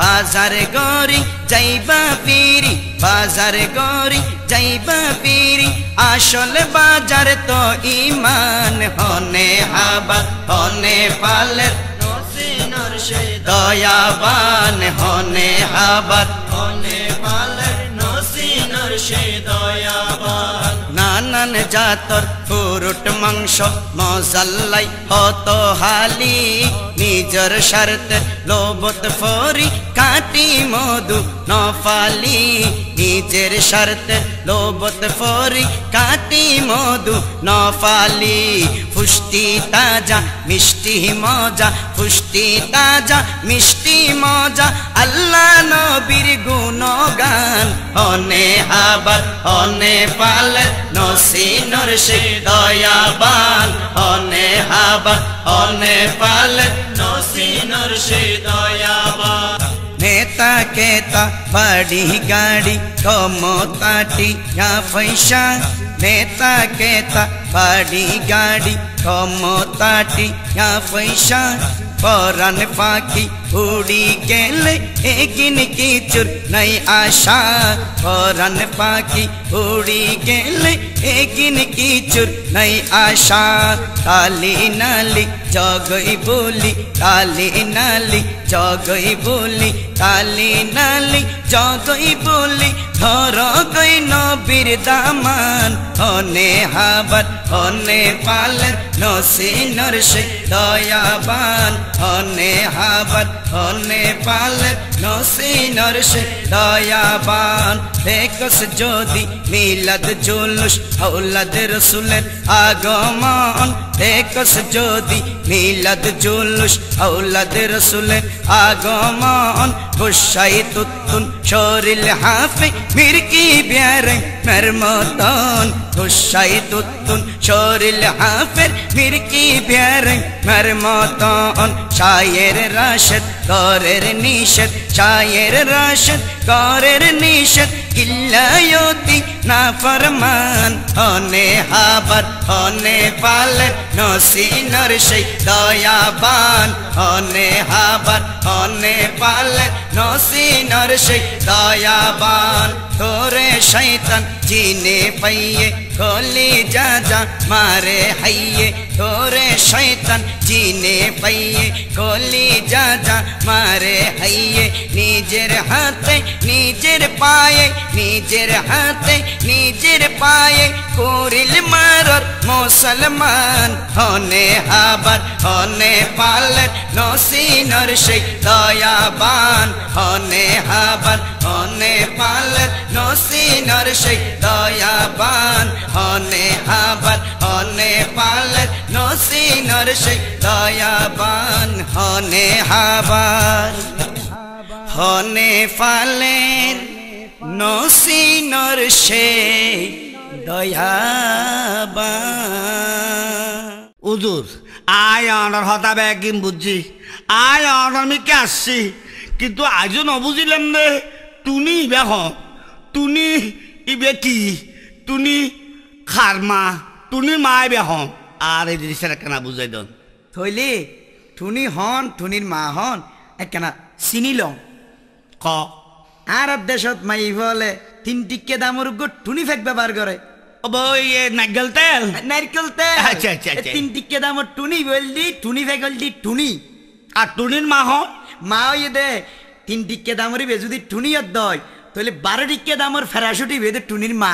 বাজার গরি যাইবা পিরি বাজার গরি যাইবা পিরি আসল বাজার তো ইমান হনে হাবা হনে পালের নসিনর সেই দয়াবান হনে হাবা হনে পালের নসিনর সেই দয়াবান নানান জাতর ফুরুট মাংস মজাল্লাই হত হালি নিজর শর্ত লোবত ফরি কাটি মধু নফালি নিজের শর্ত লোবত ফরি কাটি মধু নফালি ফুষ্টি তাজা মিষ্টি মজা ফুষ্টি তাজা মিষ্টি মজা আল্লাহ নবীর গুণগান হনে হাবার হনে পালে নসিনর সেই দয়াবান হনে হাবার হনে পালে নসিনর সেই দয়াবান নেতা কেতা বাড়ি গাড়ি ক্ষমতাটি পয়সা নেতা কেতা বাড়ি গাড়ি ক্ষমতাটি পয়সা পরান পাখি উড়ি গেলে এগিন কিছুর নাই আশা পরান পাখি উড়ি গেলে এগিন কিছুর নাই আশা তালি নালি জগই বলি তালি নালি জগই বলি তালি নালি জগই বলি ধর গই নবীর দামান হনে হাবার হনে পালের নসিনর সেই দয়াবান হনে হাবার হনে পালের নসিনর সেই দয়াবান দেখস যদি মিলাদ জুলুস আওলাদ রসুলের আগমন দেখস যদি মিলাদ জুলুস আওলাদ রসুলের আগমন গুসাই তুতুন শরীর হাফে মিরকি বিয়ারে মরমতন গুসাই তুতুন শরীর হাফের মিরকি বিয়ারে মরমতন শায়ের রাশদ করের নিষেধ শায়ের রাশদ করের নিষেধ কিল্লায়তি না ফরমান হনে হাবার হনে পালের নসিনর সেই দয়াবান হনে হাবার হনে পালের নসিনর সেই দয়াবান তোরে শৈতান জিনে পাইয়ে কলি যা যা মারে হাইয়ে তোরে শৈতান জিনে পাইয়ে কলি যা যা মারে হাইয়ে নিজের হাতে নিজের পায়ে নিজের হাতে নিজের পায়ে করিল মারর মুসলমান হনে হাবার হনে পালের নসিনর সেই দয়াবান হনে হাবার হনে পালের নসিনর সেই দয়াবান হনে হাবার হনে পালের নসিনর সেই দয়াবান হনে হাবার হনে পালের নসিনর সেই দয়াবান উজুর আয় অনার হতা ব্যাগিন বুঝছি আয় অনার আমি কে আসছি কিন্তু আজও নবুঝিলাম রে তুনি বেহ তুনি ইবে কি তুনি খারমা তুনি মায় বেহ আর এই জিনিসটা কেনা বুঝাই দন থইলি টুনি হন টুনির মা হন একখানা চিনি লং ক আর দেশত মাই বলে 3 টিকে দামর গো টুনি ফেক ব্যবহার করে নারকেল তেল নারকেল তেল আচ্ছা আচ্ছা 3 টিকে দামর টুনি বলদি টুনি ফেকলদি টুনি আর টুনির মা হন মা হইয়ে দে 3 টিকে দামরি বে যদি টুনিয়ত দয় তাহলে 12 টিকে দামর ফেরাশুটি বেদে টুনির মা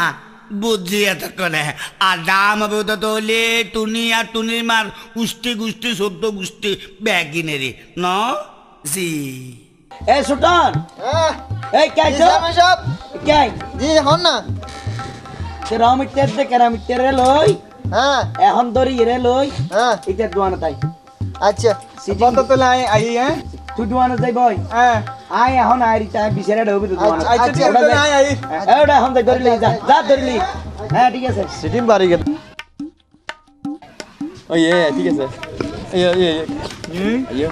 বুঝছি এত করে আর দাম হবে তো তোলে টুনি আর টুনির মার উষ্টি গুষ্টি সদ্য গুষ্টি ব্যাগিনেরি ন জি এ সুলতান এই কে আইছো সব কে জি হন না তে রামিতের দে কেরামিতের রে লই হ্যাঁ এখন দরি রে লই হ্যাঁ এটা দোয়ানা তাই আচ্ছা বন্ধ তো লাই আই হ্যাঁ তুই দোয়ানা যাই বই হ্যাঁ আই এখন আইরি তাই বিছারে ঢোবি তো দোয়ানা আচ্ছা ঠিক আছে লাই আই ওটা এখন দরি লই যা যা দরি লই হ্যাঁ ঠিক আছে সিটিং বাড়ি গেল ও ইয়ে ঠিক আছে ইয়ে ইয়ে ইয়ে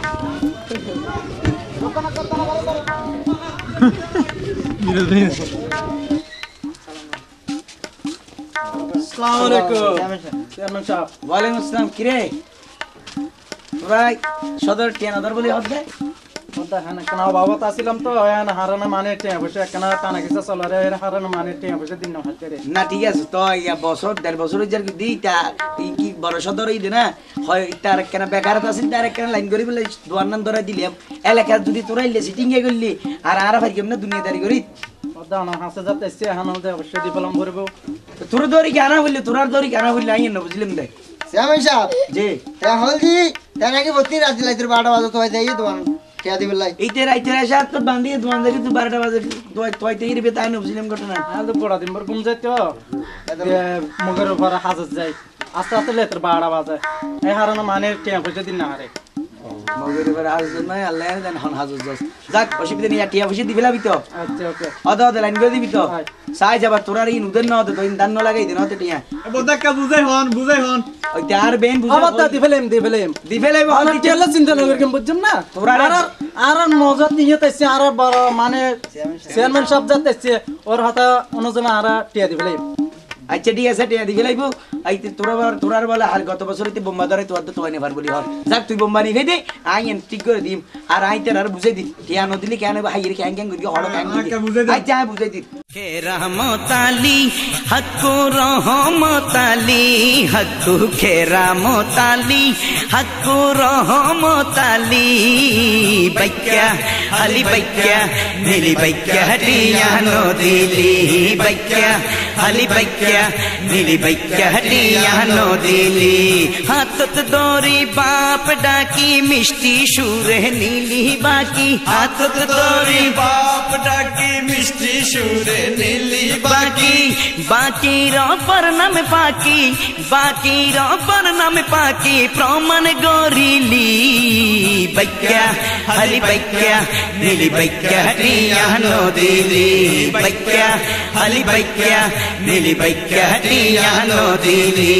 আসসালামু আলাইকুম চেয়ারম্যান সাহেব ওয়ালাইকুম আসসালাম কিরে তোরাই সদর টিয়ানাদার বলি হচ্ছে ওটা হানা কানা বাবা তাছিলাম তো হানা হারানা মানে টিয়া বসে কানা টানা কিছু চলারে হারানা মানে টিয়া বসে দিন না হাতে রে না ঠিক আছে তো ইয়া বছর 1.5 বছর যার কি দিটা কি বড় সদরই দে না হয় তার কেন বেকার আছে তার কেন লাইন করি বলে দোয়ান ধরে দিলাম এলাকা যদি তোরা ইলে সিটিং এ করলি আর ভাই কেমনে দুনিয়াদারি করি ওটা না হাসে যাতে এসে হানা দে অবশ্যই দিবলাম করব তোর দরি কেনা বললি তোরার দরি কেনা বললি আই না বুঝলিম দে চেয়ারম্যান সাহেব জি হলদি তা নাকি বত্তি রাতে লাইতে 12টা বাজে তো যাই দোয়ান কে দিবে লাই এইতে রাইতে রাত তো বান্ধি দোয়ান দেখি তো 12টা বাজে তোই তেই রে তাই না বুঝলিম ঘটনা আর তো পড়া দিন পর ঘুম যাইতো মগের উপর হাজত যাই আস্তে আস্তে লেতের 12টা বাজে এই হারানা মানে টিয়া বসে দিন না হারে মগের উপর হাজত নাই আল্লাহ জানে হন হাজত যাস যাক অসুবিধা নেই টিয়া বসে দিবি লাবি তো আচ্ছা ওকে অদ লাইন করে দিবি তো সাই যাবা তোরার ইন উদের না হতে তো ইন দান ন লাগাই দিন হতে টিয়া বদাক্কা বুঝাই হন ওই তার বেন বুঝা আবার তা দিফেলেম হল টেলা চিন্তা না করকেন বুঝছেন না তোরা আর মজা নিয়ে তাইছে আর বড় মানে চেয়ারম্যান সাহেব যাইতেছে ওর হাতে অনুজমা আর টিয়া দিফেলেম আচ্ছা ঠিক আছে টিয়া দিবি লাইবো আইতে তোরার বলে আর গত বছর হইতে বোম্বা ধরে তোর তো তোয়াই নেবার বলি হল যাক তুই বোম্বা নিয়ে দে আই এন ঠিক করে দিম আর আইতে আর বুঝাই দি টিয়া ন দিলি কেন হাইয়ের ক্যাং ক্যাং করি হড় ক্যাং আচ্ছা বুঝাই দি কে রহমতালি হক্কু রহমতালি হক্কু কে রহমতালি হক্কু রহমতালি বাইক্যা আলি বাইক্যা নীলি বাইক্যা টিয়া ন দিলি বাইক্যা আলি বাইক্যা নীলি বাইক্যা টিয়া ন দিলি হাতত দড়ি বাপ ডাকি মিষ্টি সুরে নীলি বাকি হাতত দড়ি বাপ ডাকি মিষ্টি সুরে নীলি বাকি বাকির অপর নামে পাকি বাকির অপর নামে পাকি প্রমাণ গরিলি বাইক্যা হলি বাইক্যা নীলি বাইক্যা টিয়া ন দিলি বাইক্যা হলি বাইক্যা নীলি বাইক্যা টিয়া ন দিলি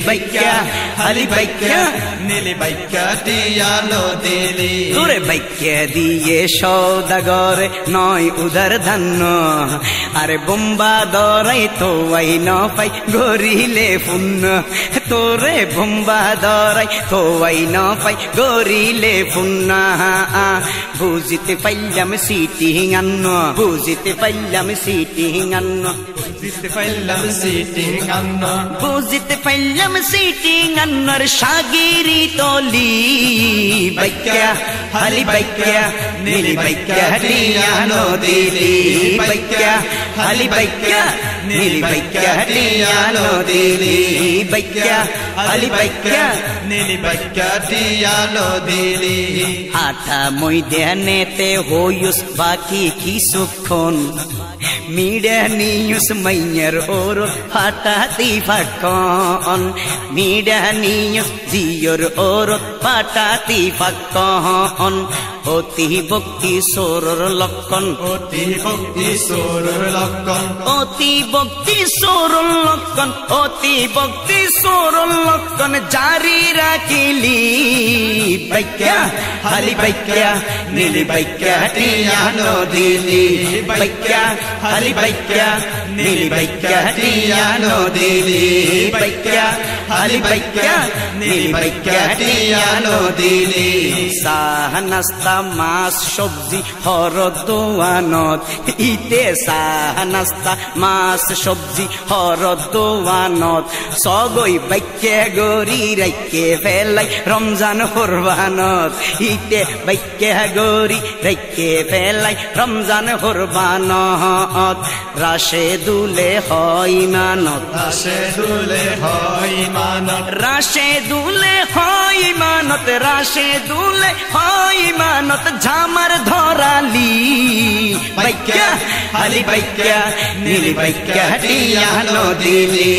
বাইক্যা হলি বাইক্যা নীলি বাইক্যা টিয়া ন দিলি তোরে বাইক্যা দিয়ে সৌদাগর নয় উদার ধান্য আরে বোম্বা দরাই তো আই ন পাই গরিলে পুণ্য তোরে বোম্বা দরাই তো আই ন পাই গরিলে পুণ্য বুঝিতে পাইলাম সিটিং আন্ন বুঝিতে পাইলাম সিটিং আন্ন বুঝিতে পাইলাম সিটিং আন্ন বুঝিতে পাইলাম সিটিং আন্নর সাগিরি তলি বাইক্যা হলি বাইক্যা নীলি বাইক্যা টিয়া ন দিলি বাইক্যা হলি বাইক্যা নীলি বাইক্যা টিয়া ন দিলি বাইক্যা হলি বাইক্যা নীলি বাইক্যা টিয়া ন দিলি আঠা ময়দানেতে হইউস বাকি কিছুক্ষণ মিডিয়া নিউজ মাইয়ার ওর ফাটাতি ফাটকন মিডিয়া নিউজ জিওর ওর ফাটাতি ফাটকন অতি ভক্তি সোরর লক্ষণ অতি ভক্তি সোরর লক্ষণ অতি ভক্তি সোরর লক্ষণ অতি ভক্তি সোরর লক্ষণ জারি রাখিলি বাইক্যা হলি বাইক্যা নীলি বাইক্যা টিয়া ন দিলি বাইক্যা হলি বাইক্যা নীলি বাইক্যা টিয়া ন দিলি বাইক্যা হলি বাইক্যা নীলি বাইক্যা টিয়া ন দিলি সাহ নাস্তা মাছ সবজি হরদ দোয়ানত ইতে সাহ নাস্তা মাছ সবজি হরদ দোয়ানত সগৈ বাইক্যা গরি রাইকে ফেলাই রমজান কুরবানত ইতে বাইক্যা গরি রাইকে ফেলাই রমজান কুরবানত রাশে দুলে হয় মানত রাশে দুলে হয় মানত রাশে দুলে হয় মানত মানত রাশে দুলে হয় মানত ঝামার ধরালি বাইকা হালি বাইকা নীলি বাইকা টিয়া নদীলি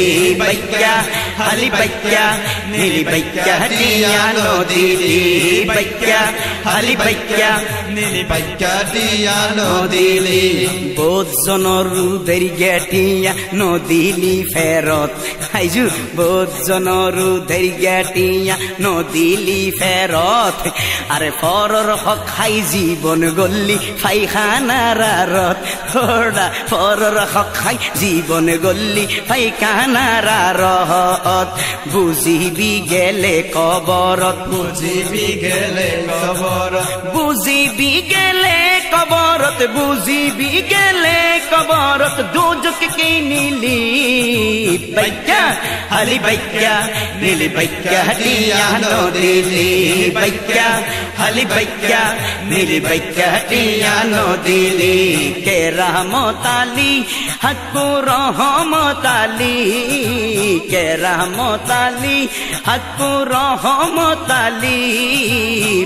বাইকা হালি বাইকা নীলি বাইকা টিয়া নদীলি বাইকা হালি বাইকা নীলি বাইকা টিয়া নদীলি বোধজনৰ ৰুদের গেটিয়া নদীলি ফেরত আইজু বোধজনৰ ৰুদের গেটিয়া নদীলি ফেরত আরে পরর হক খাই জীবন গল্লি পায়খানার আরত ওরা পরর হক খাই জীবন গল্লি পায়খানার আরত বুঝিবি গেলে কবরত বুঝিবি গেলে কবরত বুঝিবি গেলে কবরত বুঝিবি গেলে কবরত দুজক কিনিলি বাইকা হালি বাইকা নীলি বাইকা টিয়া নদীলি বাইকা হালি বাইকা নীলি বাইকা টিয়া নদীলি কে রহমতালি হকু রহমতালি কে রহমতালি হকু রহমতালি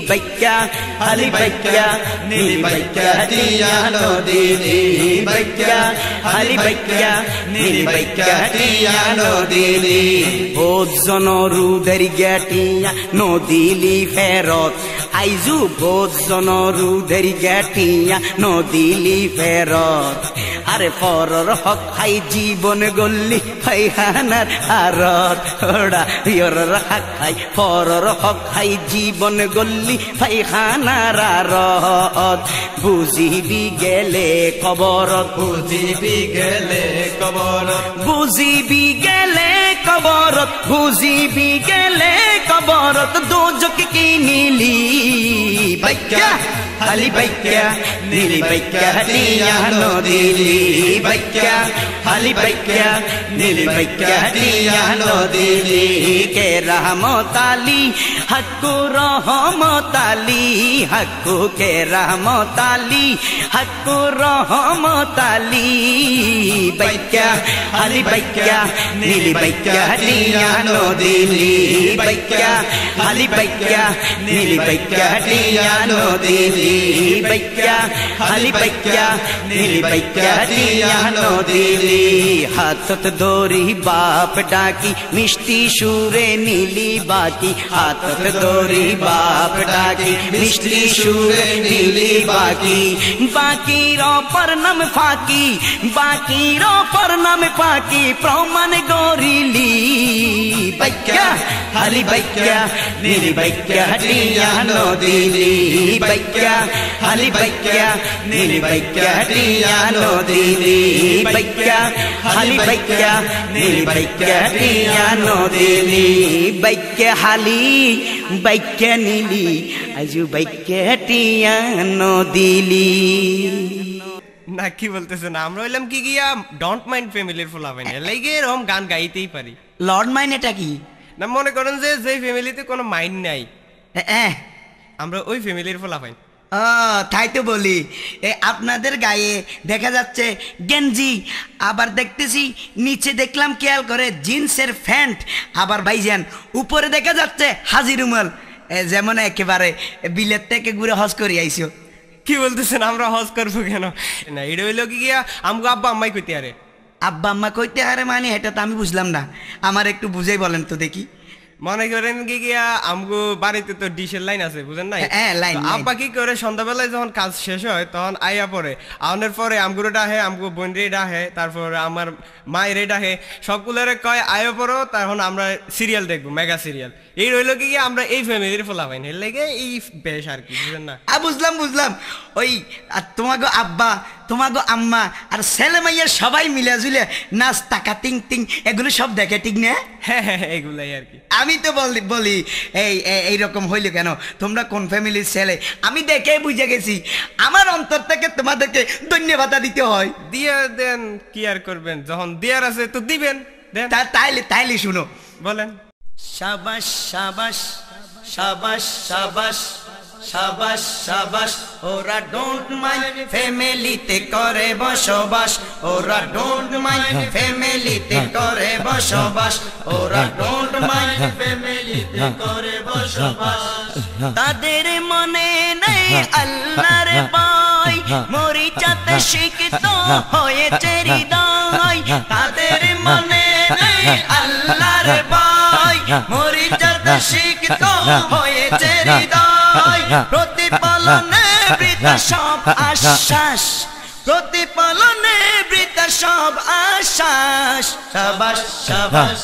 বাইকা হালি বাইকা নীলি বাইকা টিয়া নদীলি বাইকা হালি বাইকা নীলি বাইকা টিয়া নদীলি বোধজনৰ ৰুদের গেটিয়া নদীলি ফেরত আইজু বোধজনৰ ৰুদের গেটিয়া নদীলি ফেরত আরে পরর হক খাই জীবন গল্লি পায়খানার আরত ওরা ইয়র হক খাই পরর হক খাই জীবন গল্লি পায়খানার আরত বুঝিবি গেলে কবরত বুঝিবি গেলে কবরত বুঝিবি গেলে কবরত বুঝিবি গেলে কবরত দুজক কিনিলি বাইকা হালি বাইকা নীলি বাইকা টিয়া নদীলি বাইকা হালি বাইকা নীলি বাইকা টিয়া নদীলি কে রহমতালি হকু রহমতালি হকু কে রহমতালি হকু রহমতালি বাইকা হালি বাইকা নীলি বাইকা টিয়া নদীলি বাইকা হালি বাইকা নীলি বাইকা টিয়া নদীলি বাইকা হালি বাইকা নীলি বাইকা টিয়া নদীলি হাতত দড়ি বাপ ডাকি মিষ্টি সুরে নীলি বাকি হাতত দড়ি বাপ ডাকি মিষ্টি সুরে নীলি বাকি বাকির অপর নাম ফাঁকি বাকির অপর নাম ফাঁকি প্রমাণ গরিলি বাইকা হালি বাইকা নীলি বাইকা টিয়া নদীলি বাইকা হালি বাইকা নীলি বাইকা টিয়া নদীলি বাইকা হালি বাইকা নীলি বাইকা টিয়া নদীলি বাইকা হালি বাইকা নীলি আজু বাইকা টিয়া নদীলি না কি বলতেছে না আমরা হইলাম কি গিয়া ডোন্ট মাইন্ড ফ্যামিলির ফুলাবেন লাগে এরকম গান গাইতেই পারি লর্ড মাইন্ড এটা কি না মনে করেন যে যে ফ্যামিলিতে কোনো মাইন্ড নাই আমরা ওই ফ্যামিলির ফুলাবেন তাই তো বলি আপনাদের গায়ে দেখা যাচ্ছে গেঞ্জি আবার দেখতেছি নিচে দেখলাম খেয়াল করে জিন্সের প্যান্ট আবার ভাইজান উপরে দেখা যাচ্ছে হাজি রুমাল যেমন একেবারে বিলেত থেকে ঘুরে হজ করে আইসো কি বলতেছেন আমরা হজ করবো কেন না এটা হইলো কি গিয়া আমগো আব্বা আম্মাই কইতে আরে আব্বা আম্মা কইতে আরে মানে এটা তো আমি বুঝলাম না আমার একটু বুঝাই বলেন তো দেখি মনে করেন কি গিয়া আমগো বাড়িতে তো ডিশের লাইন আছে বুঝেন নাই আব্বা কি করে সন্ধ্যাবেলায় যখন কাজ শেষ হয় তখন আইয়া পরে আউনের পরে আমগুলো ডাহে আমগো বোন রে ডাহে তারপর আমার মায়ের ডাহে সবগুলোরে কয় আইয়া পড়ো তখন আমরা সিরিয়াল দেখবো মেগা সিরিয়াল এই রইলো কি আমরা এই ফ্যামিলির ফোলা পাই না লেগে এই বেশ আর কি বুঝেন না বুঝলাম বুঝলাম ওই তোমাগো আব্বা তোমাগো আম্মা আর ছেলে মাইয়া সবাই মিলে জুলে নাচ টাকা টিং টিং এগুলো সব দেখে ঠিক না হ্যাঁ হ্যাঁ এগুলাই আর কি আমি তো বলি এইরকম হইলো কেন তোমরা কোন ফ্যামিলির ছেলে আমি দেখে বুঝে গেছি আমার অন্তর থেকে তোমাদেরকে ধন্যবাদ দিতে হয় দিয়ে দেন কি আর করবেন যখন দেয়ার আছে তো দিবেন তাইলে শুনো বলেন শাবাশ শাবাশ শাবাশ শাবাশ সাবাস সাবাস ওরা ডোন্ট মাইন্ড ফ্যামিলিতে করে বসবাস ওরা ডোন্ট মাইন্ড ফ্যামিলিতে করে বসবাস ওরা ডোন্ট মাইন্ড ফ্যামিলিতে করে বসবাস তাদের মনে নেই আল্লাহর ভয় মরিচাতে শিক্ষিত হয়েছে হৃদয় তাদের মনে নেই আল্লাহর ভয় মরিচাতে শিক্ষিত হয়েছে হৃদয় প্রতিপালনে বৃথা সব আশ্বাস প্রতিপালনে বৃথা সব আশ্বাস সাবাস সাবাস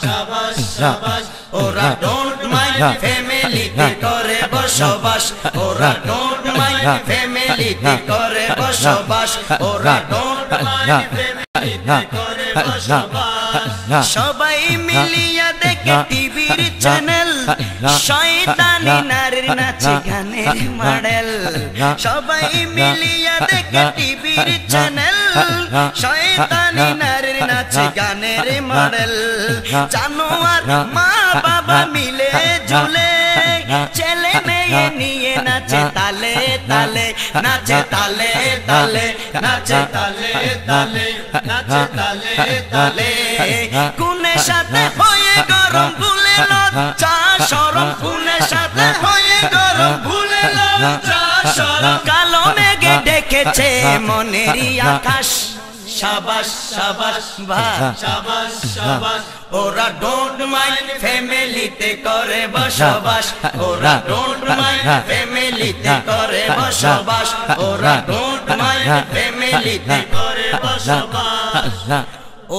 সাবাস সাবাস ওরা ডোন্ট মাইন্ড ফ্যামিলিতে করে বসবাস ওরা ডোন্ট মাইন্ড ফ্যামিলিতে করে বসবাস ওরা ডোন্ট মাইন্ড ফ্যামিলিতে করে বসবাস সবাই মিলিয়া দেখে টিভির চ্যানেল শয়তানি নারীর নাচে গানের মডেল সবাই মিলিয়া দেখে টিভির চ্যানেল শয়তানি নারীর নাচে গানের মডেল জানোয়ার মা বাবা মিলে ঝুলে ছেলে মেয়ে নিয়ে নাচে তালে তালে নাচে তালে তালে নাচে তালে তালে নাচে তালে তালে কোনের সাথে হয়ে গরম ভুলে লজ্জা শরম কোনের সাথে হয়ে গরম ভুলে লজ্জা শরম কালো মেঘে ডেকেছে মনেরই আকাশ সাবাস সাবাস সাবাস সাবাস ওরা ডোন্ট মাইন্ড ফ্যামিলিতে করে বসবাস ওরা ডোন্ট মাইন্ড ফ্যামিলিতে করে বসবাস ওরা ডোন্ট মাইন্ড ফ্যামিলিতে করে বসবাস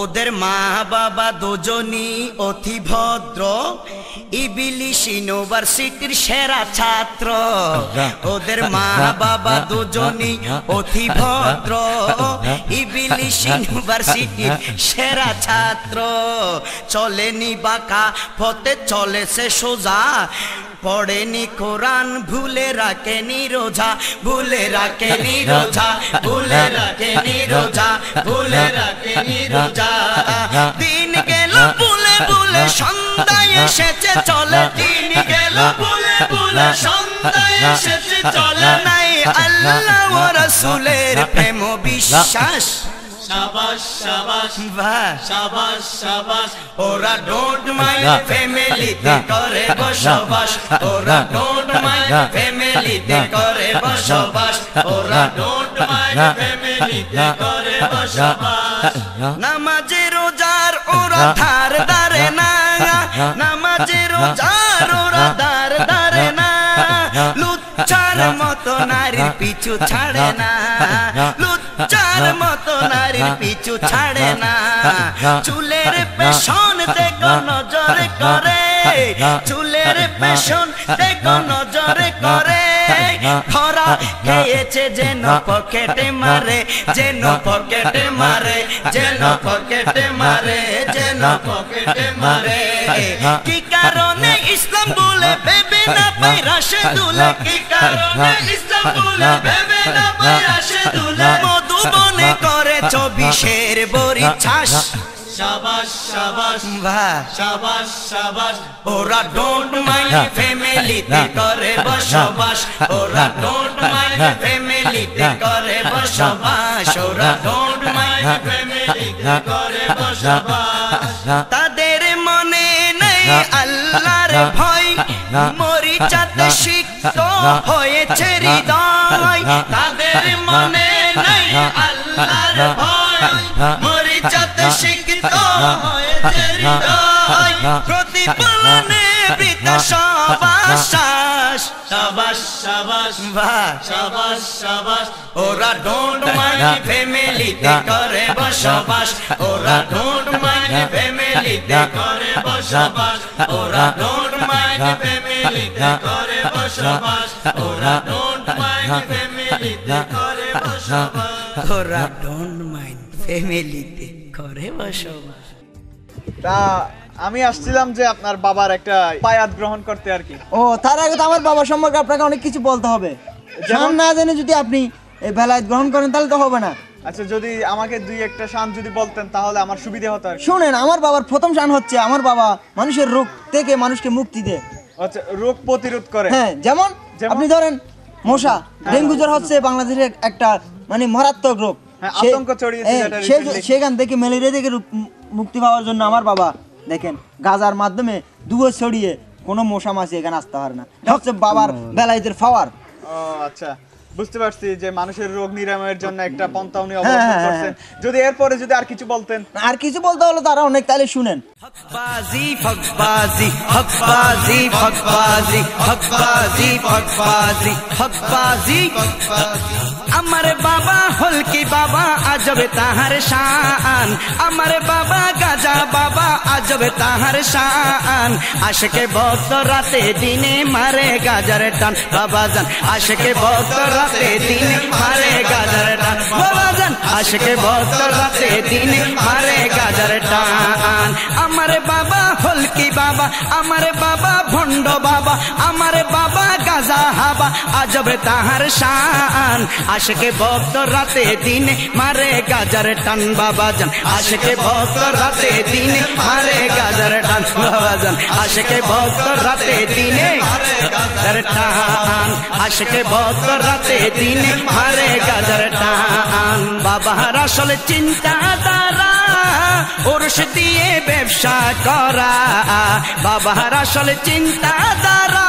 ওদের মা বাবা দুজনই অতি ভদ্র ইবিলিশ ইউনিভার্সিটির সেরা ছাত্র ওদের মা বাবা দুজনই অতি ভদ্র ইবিলিশ ইউনিভার্সিটির সেরা ছাত্র চলেনি বাঁকা পথে চলেছে সোজা পড়েনি কোরআন ভুলে রাখেনি রোজা ভুলে রাখেনি রোজা ভুলে রাখেনি রোজা ভুলে রাখেনি রোজা দিন গেল ভুলে ভুলে সন্ধ্যায় এসেছে চলে দিন গেল ভুলে ভুলে সন্ধ্যায় এসেছে চলে নাই আল্লাহ ও রাসূলের প্রেম বিশ্বাস সাবাস সাবাস সাবাস সাবাস ওরা ডোন্ট মাইন্ড ফ্যামিলিতে করে বসবাস ওরা ডোন্ট মাইন্ড ফ্যামিলিতে করে বসবাস ওরা ডোন্ট মাইন্ড ফ্যামিলিতে করে বসবাস নামাজে রোজার ওরা ধার ধারে না নামাজে রোজার ওরা ধার ধারে না লুচ্চার মতো নারীর পিছু ছাড়ে না লুচ্চার মতো নারীর পিছু ছাড়ে না চুলের পেছন দেখো নজর করে চুলের পেছন দেখো নজর করে ধরা খেয়েছে যেন পকেটে মারে যেন পকেটে মারে যেন পকেটে মারে যেন পকেটে মারে কি কারণে ইসলাম বলে ভেবে না পাই রাশে দুলে কি কারণে ইসলাম বলে ভেবে না পাই রাশে দুলে মধুবনে করে 24-এর বড়ি ছাস সাবাস সাবাস সাবাস সাবাস ওরা ডোন্ট মাইন্ড ফ্যামিলিতে করে বসবাস ওরা ডোন্ট মাইন্ড ফ্যামিলিতে করে বসবাস ওরা ডোন্ট মাইন্ড ফ্যামিলিতে করে বসবাস তাদের মনে নেই আল্লাহর ভয় মরিচাতে সিক্ত হয়েছে হৃদয় তাদের মনে নেই আল্লাহর ভয় মরিচাতে সিক্ত হয়েছে হৃদয় প্রতিপালনে বৃথা সব আশ্বাস সাবাস সাবাস সাবাস সাবাস ওরা ডোন্ট মাইন্ড ফ্যামিলিতে করে বসবাস ওরা ডোন্ট মাইন্ড ফ্যামিলিতে করে বসবাস ওরা ডোন্ট মাইন্ড ফ্যামিলিতে করে বসবাস ওরা ডোন্ট মাইন্ড ফ্যামিলিতে করে বসবাস ওরা ডোন্ট মাইন্ড ফ্যামিলিতে করে বসবাস তা আমি আসছিলাম যে আপনার বাবার একটা বায়াত গ্রহণ করতে আর কি। ও তার আগে তো আমার বাবা সম্পর্কে আপনাকে অনেক কিছু বলতে হবে যেমন না জেনে যদি আপনি এই বেলায়েত গ্রহণ করেন তাহলে তো হবে না। আচ্ছা যদি আমাকে দুই একটা শান যদি বলতেন তাহলে আমার সুবিধা হতো আর। শুনেন আমার বাবার প্রথম শান হচ্ছে আমার বাবা মানুষের রোগ থেকে মানুষকে মুক্তি দেয়। আচ্ছা রোগ প্রতিরোধ করে। হ্যাঁ যেমন আপনি ধরেন মশা, ডেঙ্গু জ্বর হচ্ছে বাংলাদেশের একটা মানে মারাত্মক রোগ, আতঙ্ক ছড়িয়েছে সেখান থেকে ম্যালেরিয়া থেকে মুক্তি পাওয়ার জন্য আমার বাবা দেখেন গাজার মাধ্যমে দুয়ো ছড়িয়ে কোনো মশা মাছি এখানে আসতে পারে না। হচ্ছে বাবার বেলায়েতের পাওয়ার। ও আচ্ছা, বুঝতে পারছি যে মানুষের রোগ নিরাময়ের জন্য একটা পন্থা উনি অবলম্বন করছেন। যদি এরপরে যদি আর কিছু বলতেন। আর কিছু বলতে হলে তারা অনেক, তাহলে শুনেন। হকবাজি ফকবাজি হকবাজি ফকবাজি হকবাজি ফকবাজি হকবাজি আমার বাবা হলকি বাবা আজবে তাহার শান, আমার বাবা গাজা বাবা আজবে তাহার শান। আশকে ভক্ত রাতে দিনে মারে গাজার টান বাবা জান, আশকে ভক্ত রাতে দিনে মারে গাজার টান বাবা জান, আশকে ভক্ত রাতে দিনে মারে গাজার টান। আমার বাবা হলকি বাবা, আমার বাবা ভণ্ড বাবা, আমার বাবা গাজা হাবা আজবে তাহার শান। আশকে ভক্ত রাতে দিনে মারে গাজার টান বাবা জান, আশকে ভক্ত রাতে দিনে মারে গাজার টান বাবা জান, আশকে ভক্ত রাতে দিনে গাজার টান, আশকে ভক্ত রাতে দিনে মারে গাজার টান। বাবার আসলে চিন্তা দ্বারা ওরস দিয়ে ব্যবসা করা, বাবার আসলে চিন্তা দ্বারা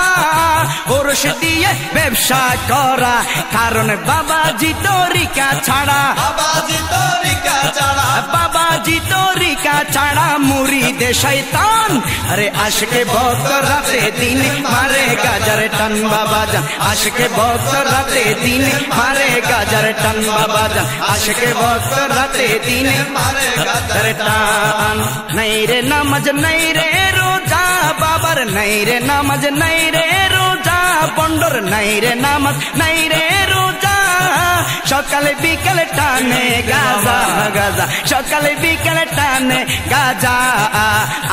ওরস দিয়ে ব্যবসা করা, কারণ বাবাজি তরিকা ছাড়া, বাবাজি তরিকা ছাড়া, বাবাজি তরিকা ছাড়া মুরিদে শয়তান। আরে আশকে ভক্ত রাতে দিনে মারে গাজার টান বাবা জান, আশকে ভক্ত রাতে দিনে মারে গাজার টান বাবা জান, আশকে ভক্ত রাতে দিনে মারে গাজার টান। নাই রে নামাজ নাই রে রোজা বাবার, নাই রে নামাজ নাই রে রোজা বন্ডর, নাই রে নামাজ নাই রে রোজা, সকালে বিকালে টানে গাজা গাজা, সকালে বিকালে টানে গাজা।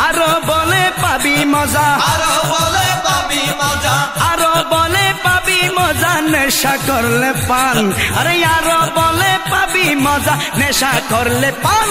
আরো বলে পাবি মজা, আরো বলে পাবি মজা, আরো বলে পাবি মজা নেশা করলে পান, আরে আরো বলে পাবি মজা নেশা করলে পান।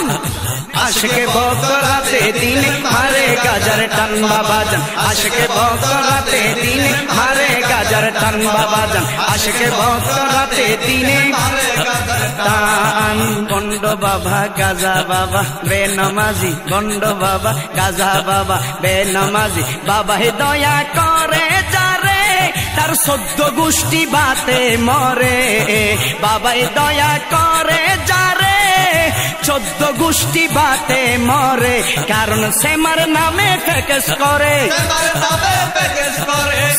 আশকে ভক্ত রাতে দিনে মারে গাজার টান বাবা জান, আশকে ভক্ত রাতে দিনে মারে গাজার টান বাবা জান, আশকে ভক্ত রাতে দিনে মারে গাজার টান। গন্ড বাবা গাজা বাবা বেনামাজি, গন্ড বাবা গাজা বাবা বেনামাজি, বাবা হে দয়া করে যারে তার 14 গোষ্ঠী বাতে মরে, বাবা হে দয়া করে যারে 14 গোষ্ঠী বাতে মরে, কারণ সেমার নামে প্যাকেজ করে,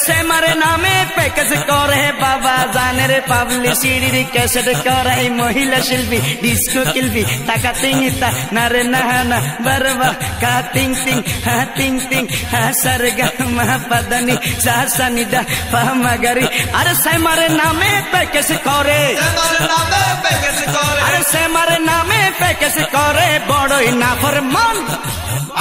সেমার নামে প্যাকেজ করে বাবা জানের পাবলিসিটির ক্যাসেট করাই মহিলা শিল্পী ডিস্কো কিলবি টাকা তিং তা নারে না না বারবা কা তিং তিং হা তিং তিং হা সারগা মা পদনি সা সা নি দা পা মাগারি। আরে সেমার নামে প্যাকেজ করে, সেমার নামে প্যাকেজ করে, আরে সেমার নামে প্যাকেজ করে বড়ই নাফরমান।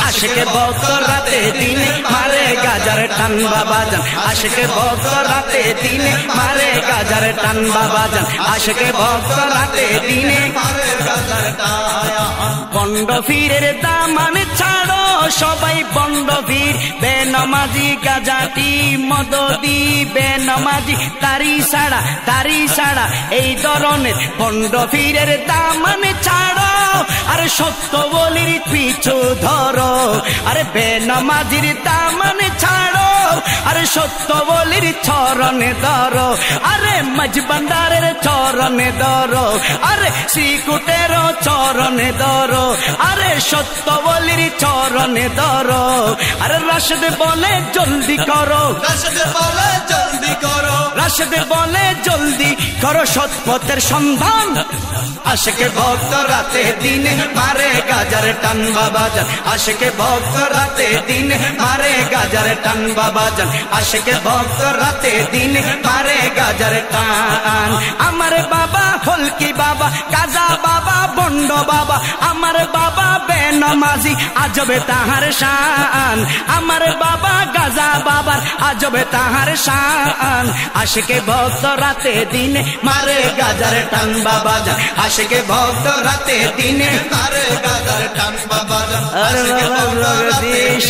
আশকে ভক্ত রাতে দিনে মারে গাজার টান বাবা জান, আশকে ভক্ত রাতে দিনে মারে গাজার টান বাবা জান, আশকে ভক্ত রাতে দিনে মারে গাজার টান। বন্ড ফিরের দামান ছাড়ো সবাই বন্ড ফির, বেনামাজি গাজাটি মদদি বেনামাজি তারি সাড়া, তারি সাড়া এই ধরনের বন্ড ফিরের দামান ছাড়ো, আরে সত্য বলির পিছু ধরো, আরে বেনামাজির দামান ছাড়ো, আরে সত্য বলির চরণে ধরো, আরে মজবন্দারের চরণে ধরো, আরে শ্রীকুটের চরণে ধরো, আরে সত্য বলির চরণে ধরো, আরে রাশেদ বলে জলদি করো, রাশেদ বলে জলদি করো, রাশেদ বলে জলদি করো সৎপথের সন্ধান। আশকে ভক্ত রাতে দিনে মারে গাজার টান বাবা জান, আশকে ভক্ত রাতে দিনে মারে গাজার টান বাবা জান, আশকে ভক্ত রাতে দিনে মারে গাজার টান। আমার বাবা হলকি বাবা গাজা বাবা বন্ড বাবা, আমার বাবা বেনামাজি আজবে তাহার শান, আমার বাবা গাজা বাবার আজবে তাহার শান। আশকে আশেকে ভক্ত রাতে দিনে মারে গাজার টান বাবাজান আশেকে ভক্ত রাতে দিনে মারে গাজার টান বাবাজান আরে বাবা দিস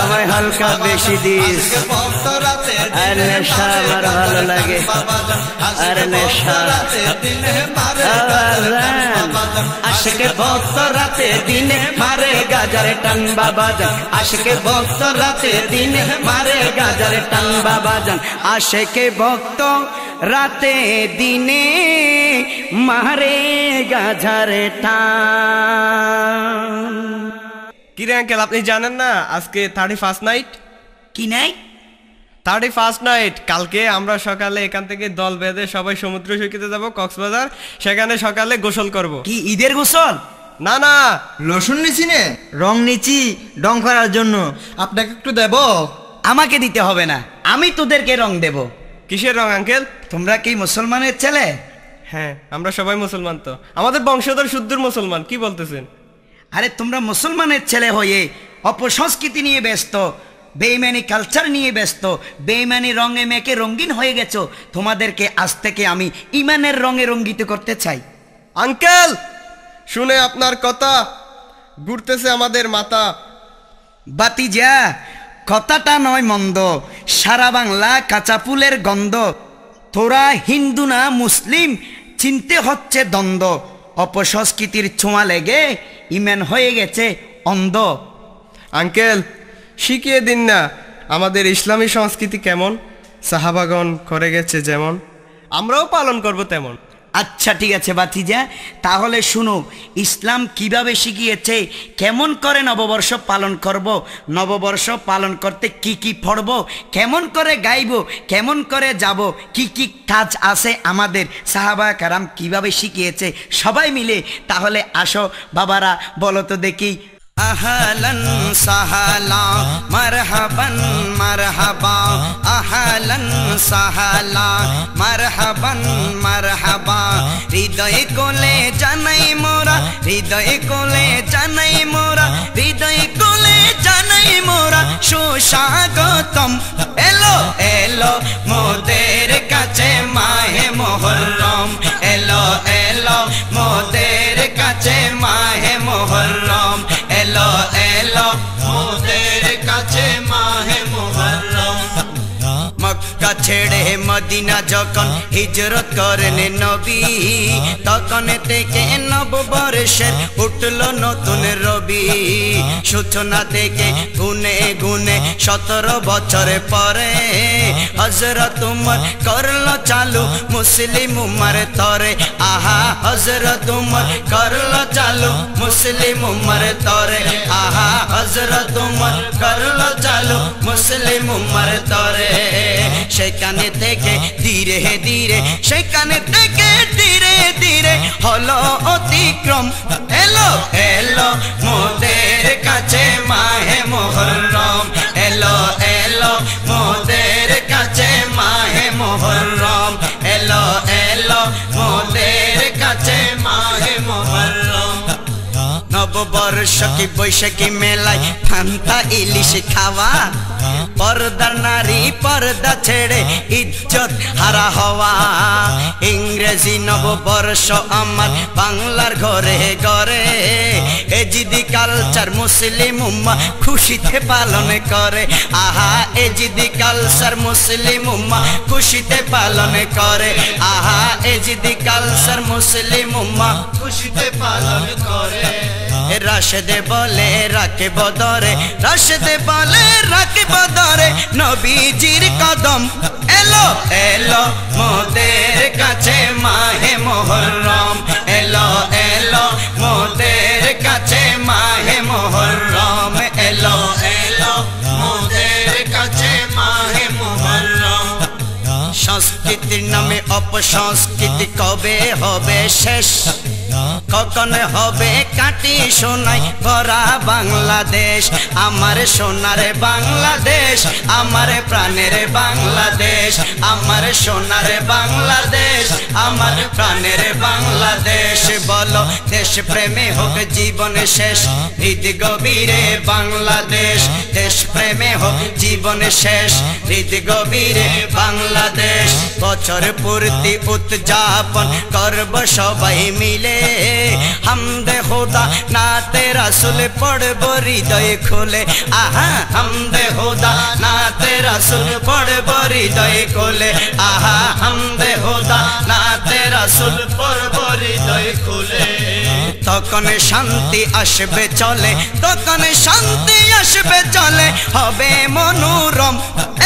আমায় হালকা বেশি দিস আরে নেশা আমার ভালো লাগে আরে নেশা আশেকে ভক্ত রাতে দিনে মারে গাজার টান বাবাজান আশেকে ভক্ত রাতে দিনে মারে গাজার টান বাবাজান আশেকে ভক্ত রাতে দিনে মারে গাজার টান। কি রে আঙ্কেল, আপনি জানেন না আজকে 31st নাইট? কি নাই 31st নাইট। কালকে আমরা সকালে এখান থেকে দল বেঁধে সবাই সমুদ্র সৈকতে যাব কক্সবাজার, সেখানে সকালে গোসল করব। কি ঈদের গোসল? না না, রসুন নিছি নে, রং নিছি রং করার জন্য। আপনাকে একটু দেব? আমাকে দিতে হবে না, আমি তোদেরকে রং দেব। কিসের রং আঙ্কেল? তোমরা কি মুসলমানের ছেলে? হ্যাঁ, আমরা সবাই মুসলমান। তো আমাদের বংশধর শুদ্ধ মুসলমান। কি বলতেছেন? আরে তোমরা মুসলমানের ছেলে হয়ে অপসংস্কৃতি নিয়ে ব্যস্ত, বেইমানি কালচার নিয়ে ব্যস্ত, বেইমানি রঙে মেকে রঙিন হয়ে গেছো। তোমাদেরকে আজ থেকে আমি ইমানের রঙে রঙ্গিত করতে চাই। আঙ্কেল, শুনে আপনার কথা ঘুরতেছে আমাদের মাথা। বাতিজা, কথাটা নয় মন্দ, সারা বাংলা কাঁচা ফুলের গন্ধ। তোরা হিন্দু না মুসলিম চিনতে হচ্ছে দ্বন্দ্ব। অপসংস্কৃতির ছোঁয়া লেগে ইমান হয়ে গেছে অন্ধ। আঙ্কেল, শিখিয়ে দিন না আমাদের ইসলামী সংস্কৃতি কেমন, সাহাবাগণ করে গেছে যেমন, আমরাও পালন করব তেমন। আচ্ছা ঠিক আছে বাতিজা, তাহলে শুনো ইসলাম কিভাবে শিখিয়েছে, কেমন করে নববর্ষ পালন করব, নববর্ষ পালন করতে কি কি পড়ব, কেমন করে গাইব, কেমন করে যাব, কি কি কাজ আছে আমাদের, সাহাবা কারাম কিভাবে শিখিয়েছে সবাই মিলে। তাহলে আসো বাবারা, বলো তো দেখি। আহলান সাহালা মারহাবান মারহাবা, আহলান সাহালা মারহাবান মারহাবা। হৃদয় কোলে জানাই মোরা, হৃদয় কোলে জানাই মোরা, হৃদয় কোলে জানাই মোরা সুস্বাগতম। এলো এলো মোদের কাছে মাহে মুহররম, এলো এলো মোদের কাছে মাহে মুহররম, এলো এলো মোদের কাছে মাহে মুহররম। মক্কা ছেড়ে মদিনা যখন হিজরত করেন নবী, তখন থেকে নববর্ষের উঠল নতুন রবি। সূচনা থেকে গুনে গুনে 17 বছর পরে হযরত উমর করলো চালু মুসলিম উম্মার তরে। আহা হযরত উমর করলো চালু মুসলিম উম্মার তরে। আহা হযরত উমর করলো চালু মুসলিম উম্মার তরে। সেখানে থেকে ধীরে ধীরে, সেখানে থেকে ধীরে ধীরে হলো অতিক্রম। এলো এলো মোদের কাছে মাহে মুহররম, এলো এলো মোদের কাছে মাহে মুহররম, এলো এলো মোদের কাছে মাহে মুহররম। নববর্ষ কি বৈশাখী মেলায় ফান্তা ইলিশ খাওয়া, পর্দার নারী পর্দা ছেড়ে ইজ্জত হারা হওয়া। ইংরেজি নববর্ষ আমার বাংলার ঘরে ঘরে, এজিদি কালচার মুসলিম উম্মা খুশিতে পালন করে। আহা এজিদি কালচার মুসলিম উম্মা খুশিতে পালন করে। আহা এজিদি কালচার মুসলিম উম্মা খুশিতে পালন করে। রাশেদে বলে রাখে বদরে, রাশেদে বলে রাখে বদরে নবীজির কদম। এলো এলো মোদের কাছে মাহে মুহররম, এলো এলো মোদের কাছে মাহে মুহররম, এলো এলো মোদের কাছে মাহে মুহররম। সংস্কৃতির নামে অপসংস্কৃতি কবে হবে শেষ, কখন হবে কাটি সোনাই ভরা বাংলাদেশ। আমার সোনার বাংলাদেশ, আমার প্রাণের বাংলাদেশ, আমার সোনার বাংলাদেশ, আমার প্রাণের বাংলাদেশ। বলো দেশ প্রেমে হোক জীবন শেষ, হৃদ গভীরে বাংলাদেশ। দেশ প্রেমে হোক জীবন শেষ, হৃদ গভীরে বাংলাদেশ। বছর পূর্তি উদযাপন করব সবাই মিলে হামদে খোদা নাতে রাসূল পড়ব হৃদয় খুলে আহা হামদে খোদা নাতে রাসূল পড়ব হৃদয় খুলে আহা হামদে খোদা নাতে রাসূল পড়ব হৃদয় খুলে তখন শান্তি আসবে চলে তখন শান্তি আসবে চলে হবে মনোরম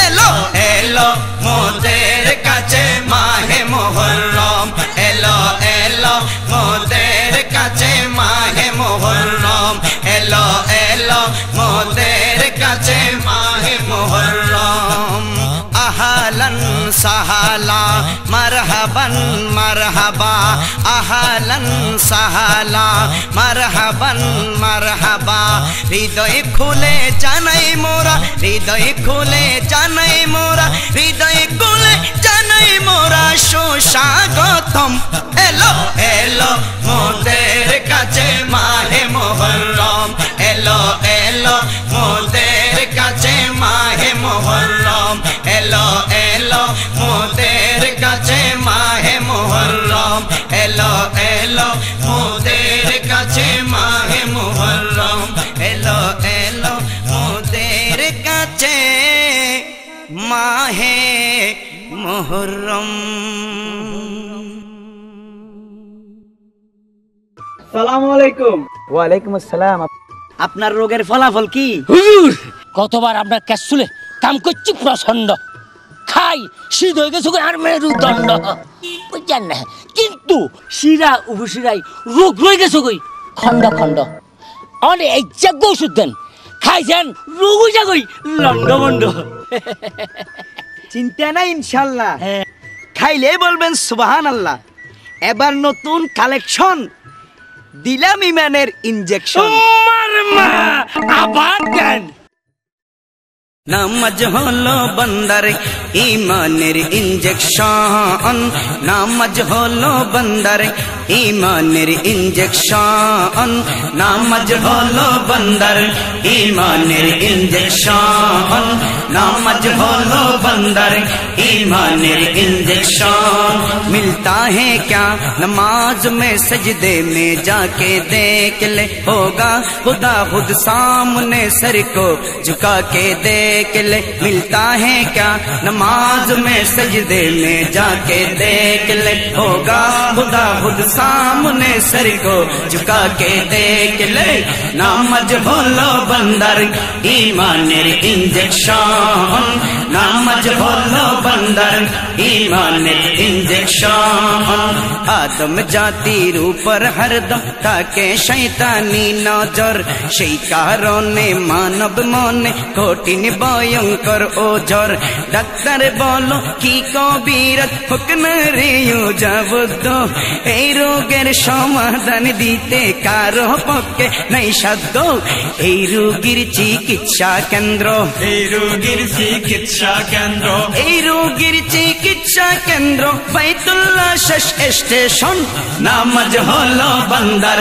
এলো এলো মোদের কাছে মাহে মুহররম এলো এলো মোদের কাছে মাহে মুহররম এলো এলো মোদের কাছে মাহে মুহররম আহালান সাহালা মারহাবান মারহাবা আহালান সাহালা মারহাবান মারহাবা হৃদয় খুলে জানাই মোরা হৃদয় খুলে জানাই মোরা হৃদয় খুলে জানাই মোরা সুস্বাগতম এলো এলো মোদের কাছে মাহে মুহররম এলো এলো মোদের কাছে মাহে মুহররম এলো এলো মোদের কাছে মাহে মুহররম এলো এলো মোদের কাছে মাহে মুহররম এলো এলো মোদের কাছে মাহে মুহররম আসসালামু আলাইকুম। ওয়ালাইকুম আসসালাম। আপনার রোগের ফলাফল কি? হুজুর কতবার আপনার ক্যাপসুলে কাম করছি প্রচন্ড খাই শীত হয়ে গেছে আর মেরুদণ্ড বুঝছেন না কিন্তু শিরা উপশিরাই রোগ রয়ে গেছে কই খন্ড খন্ড অনেক এক জাগ ওষুধ দেন খাইছেন রোগ হয়ে যাগই লন্ডমন্ড চিন্তা নাই ইনশাল্লাহ খাইলে বলবেন সুবহানাল্লাহ। এবার নতুন কালেকশন দিলাম ইমানের ইনজেকশন আবার দেন নামাজ হলো বান্দার ইমানের ইনজেকশন নামাজ হলো বান্দার ইমানের ইনজেকশন নামাজ হলো বান্দার ইমানের ইনজেকশন নামাজ হলো বান্দার ইমানের इंजेक्शन मिलता है क्या नमाज में सजदे में जाके देख ले होगा खुदा खुद सामने सर को झुका के देख ले मिलता है क्या नमाज में सजदे में जाके देख ले होगा खुदा खुद सामने सर को झुका के देख ले नामज बोलो बंदर ईमानेर इंजेक्शन नामज बोलो बंदर ईमानेर इंजेक्शन आदम जातिर ऊपर हरदम ताके शैतानी नजर সেই কারণে মানব মনে কঠিন ভয়ঙ্কর ওজর ডাক্তার বলো কি কবিরাত হুকমে যাবদ্দ এই রোগের সমাধান দিতে কারো পক্ষে নাই সাধ্য এই রোগীর চিকিৎসা কেন্দ্র এই রোগীর চিকিৎসা কেন্দ্র এই রোগীর চিকিৎসা কেন্দ্র বাইতুল্লাহ শেষ স্টেশন নামাজ হলো বান্দার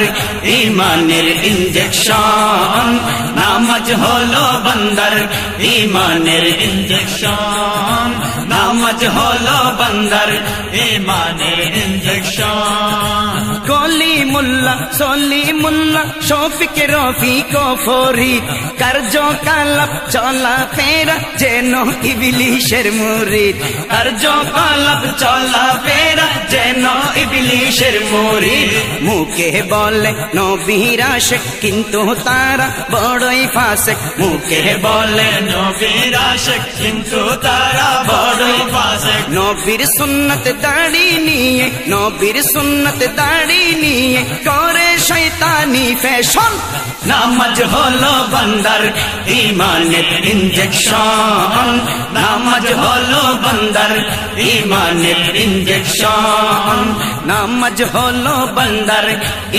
ঈমানের इंजेक्शन नामज होलो बंदर ईमानेर इंजेक्शन नामज होलो बंदर ईमानेर इंजेक्शन कोली मुल्ला सोली मुल्ला शोफिक रफी को फोरी कर्जो कालब चला फेरा जेनो इबलीशेर मुरीद कर्जो कालब चला फेरा जेनो इबलीशेर मुरीद मुखे बोले नबीर आशिक किन्तु तारा बड़ई फासिक मुखे बोले नबीर आशिक किन्तु तारा बड़ई फासिक नबीर सुन्नत दाढ़ी निये नबीर सुन्नत दाढ़ी निये करे शैतानी फैशन नामज होलो बंदर ईमानेर इंजेक्शन नामज होलो बंदर ईमानेर इंजेक्शन नामज होलो बंदर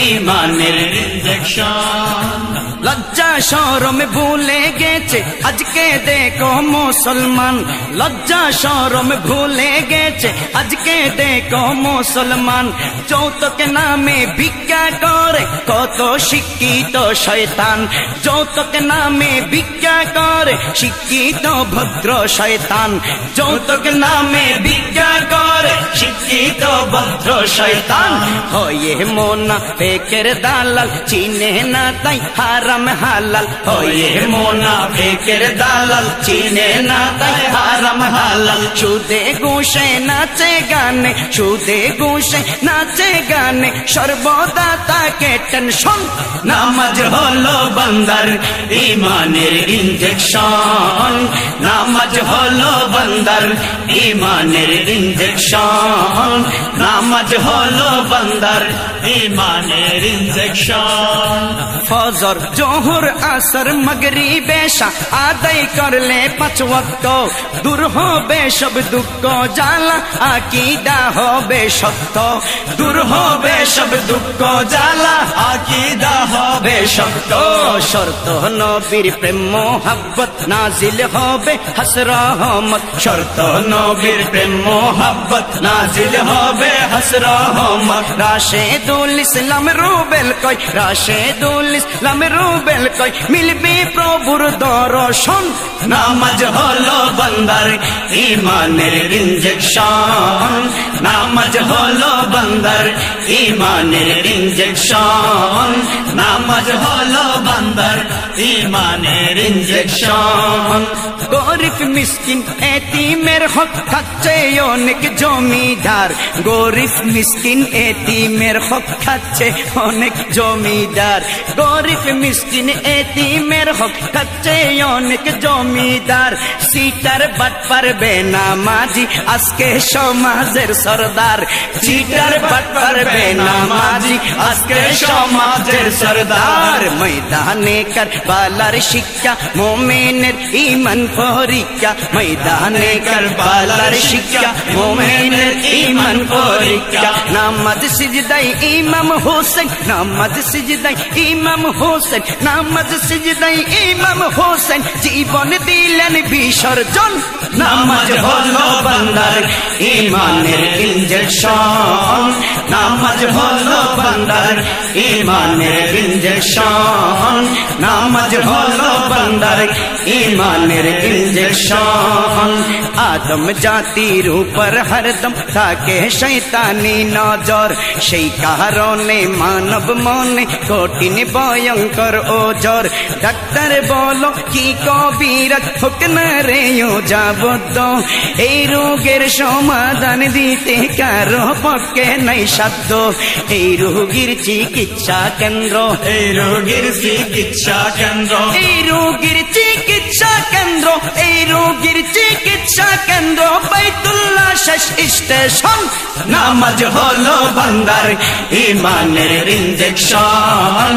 ईमानेर इंजेक्शन लज्जा शरम भूले गेছে আজকে দেখো মুসলমান লজ্জা শরম ভুলে গেছে আজকে দেখো মুসলমান যৌতুক নামে ভিক্ষা করে কত শিক্ষিত শয়তান যৌতুক নামে ভিক্ষা করে শিক্ষিত ভদ্র শয়তান যৌতুক নামে ভিক্ষা করে ভদ্র শয়তান হয়ে মুনাফিকের দালাল চিনে না তাই হারাম হালাল হয়ে মুনাফিকের দালাল চিনে না তাই হারাম হালাল সুদে ঘুষে নাচে গানে সুদে ঘুষে নাচে গানে সর্বদা তাকে টেনশন নামাজ হলো বান্দার ইমানের ইনজেকশন নামাজ হলো বান্দার ইমানের ইনজেকশন নামাজ হলো বান্দার ইমানের ইনজেকশন ফজর জোহর আসর মাগরিব এশা আদায় করলে 5 ওয়াক্ত দূর হবে সব দুঃখ জ্বালা আকীদা হবে সত্য দূর হবে সব দুঃখ জ্বালা আকীদা হবে সত্য শর্ত নবীর প্রেম মোহাব্বত নাজিল হবে হাসরহমত শর্ত নবীর প্রেম মোহাব্বত নাজিল হবে হাসরহমত রাশেদুল ইসলাম রুবেল কই রাশেদুল ইসলাম রুবেল কই মিলবে প্রভুর দর্শন নামাজ হলো বান্দার ইমানের ইনজেকশন নামাজ হলো বান্দার ইমানের ইনজেকশন নামাজ হলো বান্দার ইমানের ইনজেকশন গরিব মিসকিন এতিমের হক খাচ্ছে অনেক জমিদার গরিব মিসকিন এতিমের হক খাচ্ছে অনেক জমিদার গরিব মিসকিন এতিমের হক খাচ্ছে অনেক জমিদার সিটার বাট পারবে না মাঝি আজকে সমাজের সরদার সিটার বাট পারবে না মাঝি আজকে সমাজের সরদার ময়দানে কারবালার শিক্ষা মুমিনের ঈমান পরীক্ষা ময়দানে কারবালার শিক্ষা মুমিনের ঈমান পরীক্ষা নামাজ সিজদায় ইমাম হোসেন নামাজ সিজদায় ইমাম হোসেন নামাজ সিজদায় ইমাম হোসেন জীবন দিলেন বিসর্জন নামাজ হলো বান্দার ইমানের ইনজেকশন নামাজ হলো বান্দার ইমানের ইনজেকশন নামাজ হলো বান্দার ইমানের ইনজেকশন আদম জাতির উপর হরদম থাকে শয়তানি নজর সেই কারণে মানব মনে কঠিন ভয়ঙ্কর ওজর ডাক্তার বলো কি কবিরাজ হোক না রে যাবত এই রোগের সমাধান দিতে কারো পক্ষে নাই সাধ্য এই রোগীর চিকিৎসা কেন্দ্র এই রোগীর চিকিৎসা কেন্দ্র এই রোগীর চিকিৎসা কেন্দ্র এই রোগীর চিকিৎসা কেন্দ্র বাইতুল্লাহ শেষ স্টেশন নামাজ হলো বান্দার ইমানের ইনজেকশন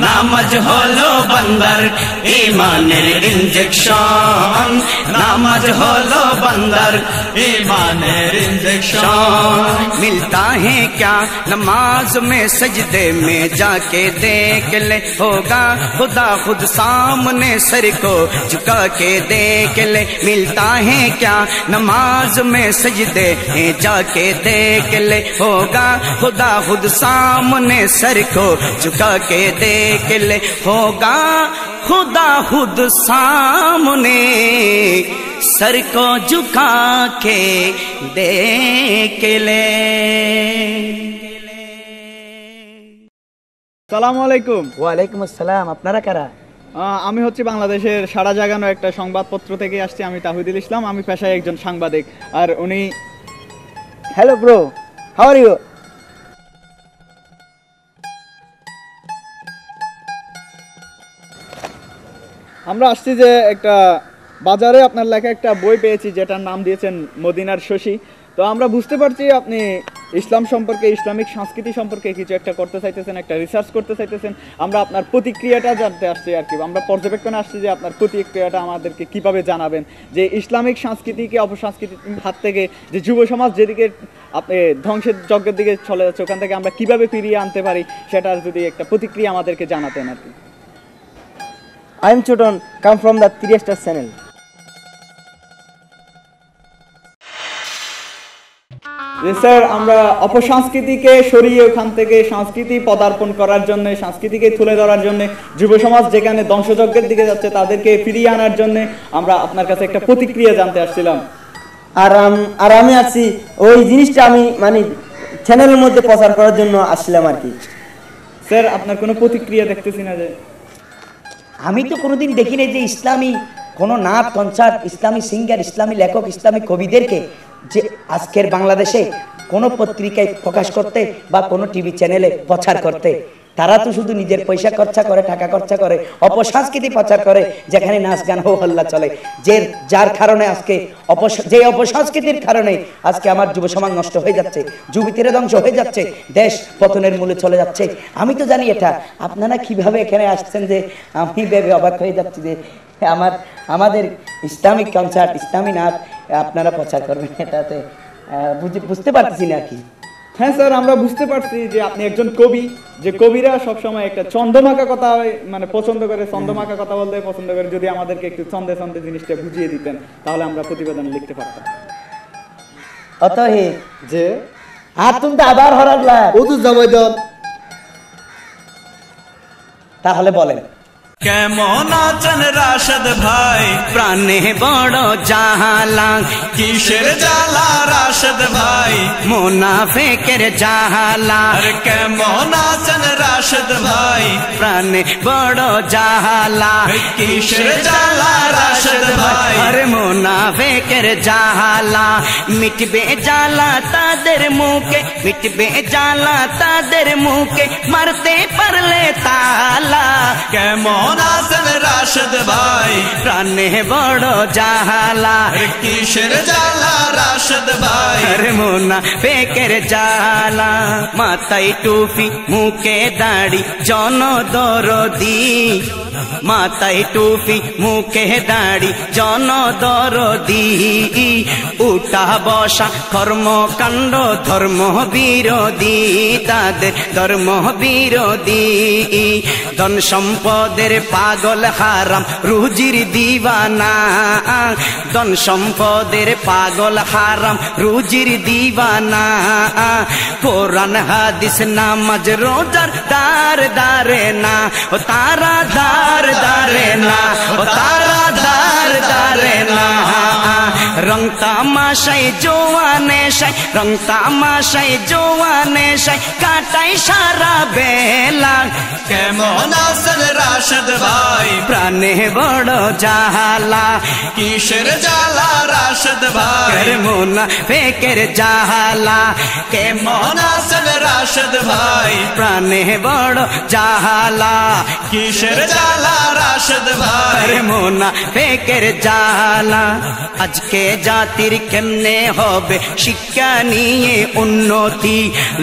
নামাজ হলো বান্দার ইমানের ইনজেকশন নামাজ হলো बंदर ईमान इंजेक्शन मिलता है क्या नमाज में सजदे में जाके देख ले होगा खुदा खुद सामने सर को झुका के देख ले मिलता है क्या नमाज में सजदे में जाके देख ले होगा खुदा खुद सामने सर को झुका के देख ले होगा खुदा खुद सामने सर को झुका के देख ले। সালামু আলাইকুম। ওয়ালাইকুম আসসালাম। আপনারা কারা? আমি হচ্ছে বাংলাদেশের সাড়া জাগানো একটা সংবাদপত্র থেকে আসছি। আমি তাহিদুল ইসলাম। আমি পেশায় একজন সাংবাদিক। আর উনি hello bro, how are you? আমরা আসছি যে একটা বাজারে আপনার লেখা একটা বই পেয়েছি যেটার নাম দিয়েছেন মদিনার শশী। তো আমরা বুঝতে পারছি আপনি ইসলাম সম্পর্কে, ইসলামিক সংস্কৃতি সম্পর্কে কিছু একটা করতে চাইতেছেন, একটা রিসার্চ করতে চাইতেছেন। আমরা আপনার প্রতিক্রিয়াটা জানতে আসছি আর কি। আমরা পর্যবেক্ষণে আসছি যে আপনার প্রতিক্রিয়াটা আমাদেরকে কিভাবে জানাবেন যে ইসলামিক সংস্কৃতিকে অপসংস্কৃতির হাত থেকে যে যুব সমাজ যেদিকে আপনি ধ্বংসের যজ্ঞের দিকে চলে যাচ্ছে ওখান থেকে আমরা কিভাবে ফিরিয়ে আনতে পারি সেটার যদি একটা প্রতিক্রিয়া আমাদেরকে জানাতেন আর কি। I am Choton, come from the 3 Star channel. Sir, আমরা অপসংস্কৃতিকে সরিয়ে ওখান থেকে সংস্কৃতি পদার্পণ করার জন্য, সংস্কৃতিকে তুলে ধরার জন্য, যুব সমাজ যেখানে ধ্বংসযজ্ঞের দিকে যাচ্ছে তাদেরকে ফিরিয়ে আনার জন্য আমরা আপনার কাছে একটা প্রতিক্রিয়া জানতে আসছিলাম। আর আমি আছি ওই জিনিসটা আমি মানে চ্যানেলের মধ্যে প্রচার করার জন্য আসছিলাম আর কি। স্যার আপনার কোনো প্রতিক্রিয়া দেখতেছি না যে। আমি তো কোনোদিন দেখিনি যে ইসলামী কোনো নাচ কনসার্ট, ইসলামী সিঙ্গার, ইসলামী লেখক, ইসলামী কবিদেরকে যে আজকের বাংলাদেশে কোনো পত্রিকায় প্রকাশ করতে বা কোনো টিভি চ্যানেলে প্রচার করতে। তারা তো শুধু নিজের পয়সা খরচা করে, টাকা খরচা করে, অপসংস্কৃতি প্রচার করে, যেখানে নাচ গান হো হল্লা চলে। যার কারণে আজকে যে অপসংস্কৃতির কারণে আজকে আমার যুব সমাজ নষ্ট হয়ে যাচ্ছে, যুবতীরা ধ্বংস হয়ে যাচ্ছে, দেশ পতনের মূলে চলে যাচ্ছে। আমি তো জানি এটা। আপনারা কিভাবে এখানে আসছেন যে আমি ভেবে অবাক হয়ে যাচ্ছি যে আমাদের ইসলামিক কনসার্ট, ইসলামী নাচ আপনারা প্রচার করবেন, এটাতে বুঝতে পারতেছি না কি। হ্যাঁ স্যার, আমরা বুঝতে পারছি যে আপনি একজন কবি, যে কবিরা সবসময় একটা ছন্দমাকা কথা মানে পছন্দ করে, ছন্দমাকা কথা বলতে পছন্দ করে। যদি আমাদেরকে একটু ছন্দে ছন্দে জিনিসটা বুঝিয়ে দিতেন তাহলে আমরা প্রতিবেদন লিখতে পারতাম। অতএব যে আর তুমি তো আবার হরালা ও তো জামাই দাও, তাহলে বলেন কেমন আছেন রাশেদ ভাই? প্রাণে বড় জাহালা, কিসের জ্বালা রাশেদ ভাই? মুনাফিকের জাহালা। আর কেমন আছেন রাশেদ ভাই? প্রাণে বড় জাহালা, কিসের জ্বালা রাশেদ ভাই? আরে মুনাফিকের জাহালা, মিটবে জ্বালা তাদের মুখে, মিটবে জ্বালা তাদের মুখে, মারতে পারলে তালা। কেমন আছেন রাশেদ ভাই? প্রাণে বড় জাহালা, কিসের জ্বালা রাশেদ ভাই? আরে মুনাফিকের জাহালা। মাথায় টুপি, মুখে দাড়ি, জনদরদি। মাথায় টুপি, মুখে দাড়ি, জনদরদি। উঠা বসা কর্মকাণ্ড ধর্ম বিরোধী, তাদের ধর্ম বিরোধী। ধন সম্পদের পাগল হারাম, রুজির দিওয়ানা। ধন সম্পদের পাগল হারাম, রুজির দিওয়ানা। কোরআন হাদিস নামাজ রোজার দার দারে না, ও তারা দার দারে না, ও তারা দার দারে না। রং তামাশায় জোয়ানে শাই, রং তামাশায় জোয়ানে শাই, কাটাই সারা বেলা। কেমন আছেন রাশেদ ভাই? প্রাণে বড় জাহালা, কিসের জ্বালা রাশেদ ভাই? মুনাফিকের জাহালা। কেমন আছেন রাশেদ ভাই? প্রাণে বড় জাহালা, কিসের জ্বালা রাশেদ ভাই? মুনাফিকের জাহালা। আজকে জাতির কেমনে হবে শিক্ষা নিয়ে উন্নতি?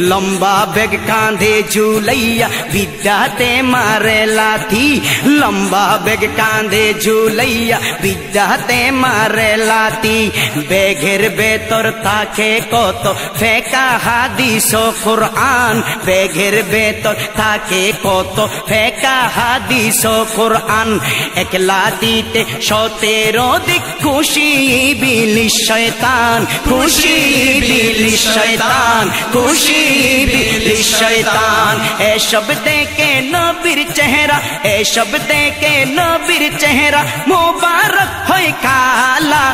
লম্বা বেগ কাঁধে ঝুলাইয়া বিদ্যাতে মারে লাথি। লম্বা বেগ কাঁধে ঝুলাইয়া বিদ্যাতে মারে লাথি। বেগের ভেতর থাকে কত ফেকা হাদিস ও কোরআন। বেগের ভেতর থাকে কত ফেকা হাদিস ও কোরআন। একলা দিতে 17 দিক খুশি ইবলিস শয়তান, খুশি ইবলিস শয়তান, খুশি ইবলিস শয়তান। এসব দেখে নবীর চেহারা, এসব দেখে নবীর চেহারা মুবারক হয় কালা।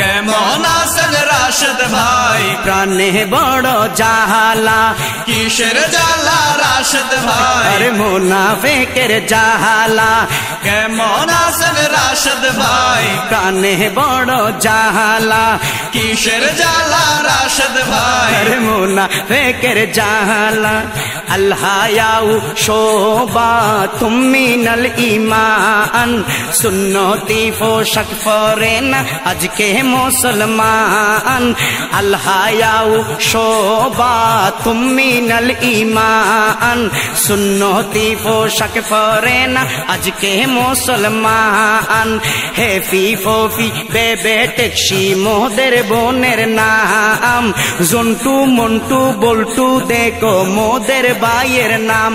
কেমন আছেন রাশেদ ভাই? প্রাণে বড় জাহালা, কিসের জ্বালা রাশেদ ভাই? আরে মুনাফিকের জাহালা। কেমন আছেন রাশেদ ভাই? প্রাণে বড় জাহালা, কিসের জ্বালা রাশেদ ভাই? আরে মুনাফিকের জাহালা। আল হায়াউ শোবাতুম মিনাল ঈমান, সুন্নতি পোশাক পরে না আজকে মুসলমান। আল হায়াউ শোবাতুম মিনাল ঈমান, সুন্নতি পোশাক পরে না আজকে মুসলমান। হেফি ফফি বেবে টেকসি মোদের বোনের নাম। জন্টু মন্টু বল্টু দেখো মোদের ভাইয়ের নাম।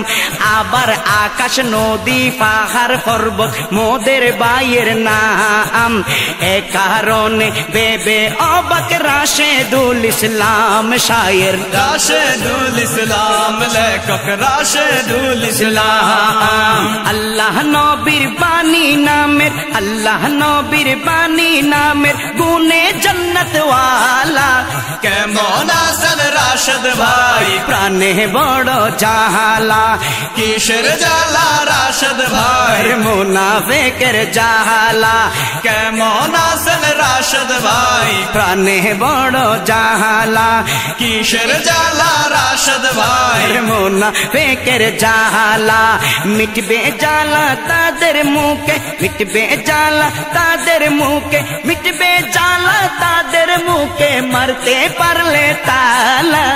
আবার আকাশ নদী পাহাড় পর্বত মোদের ভাইয়ের নাম। এ কারণে বেবে অবাক রাশেদুল ইসলাম শায়ের, রাশেদুল ইসলাম লেখক রাশেদুল ইসলাম। আল্লাহ নবীর বাণী নামের, আল্লাহ নবীর বাণী নামের গুনে জন্নত ওয়ালা। কেমন আছেন রাশেদ ভাই প্রাণে বড় জাহালা কিসের জ্বালা রাশেদ ভাই মুনাফিকের জাহালা কেমন আছেন রাশেদ ভাই প্রাণে বড় জাহালা কিসের জ্বালা রাশেদ ভাই মুনাফিকের জাহালা মিটবে জ্বালা তাদের মুখে মিটবে জ্বালা তাদের মুখে মিটবে জ্বালা তাদের মুখে মারতে পারলে তালা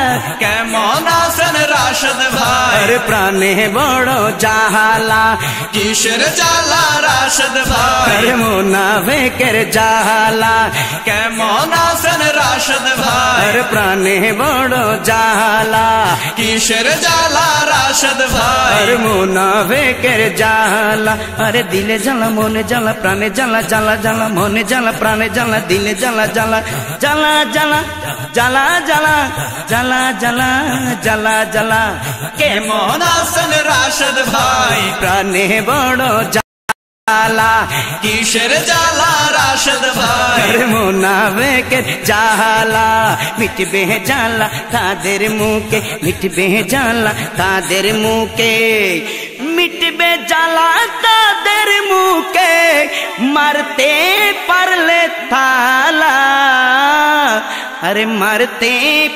কেমন আছেন রাশেদ ভাই প্রাণে বড় জাহালা কিসের জ্বালা রাশেদ ভাই মুনাফিকের জাহালা কেমন আছেন রাশেদ ভাই প্রাণে বড় জাহালা কিসের জ্বালা রাশেদ ভাই মুনাফিকের জাহালা আরে দিলে জ্বালা মনে জ্বালা প্রাণে জ্বালা জ্বালা জ্বালা মনে জ্বালা প্রাণে জ্বালা দিলে জ্বালা জ্বালা জ্বালা জ্বালা জ্বালা জ্বালা জ্বালা জ্বালা জ্বালা জ্বালা কেমন আছেন রাশেদ ভাই প্রাণে বড় জাহালা কিসের জ্বালা রাশেদ ভাই মুনাফিকের জাহালা মিটবে জ্বালা তাদের মুখে মিটবে জ্বালা তাদের মুখে মিটবে জ্বালা তাদের মুখে মারতে পারলে থালা আরে মারতে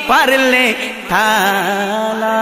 পারলে থালা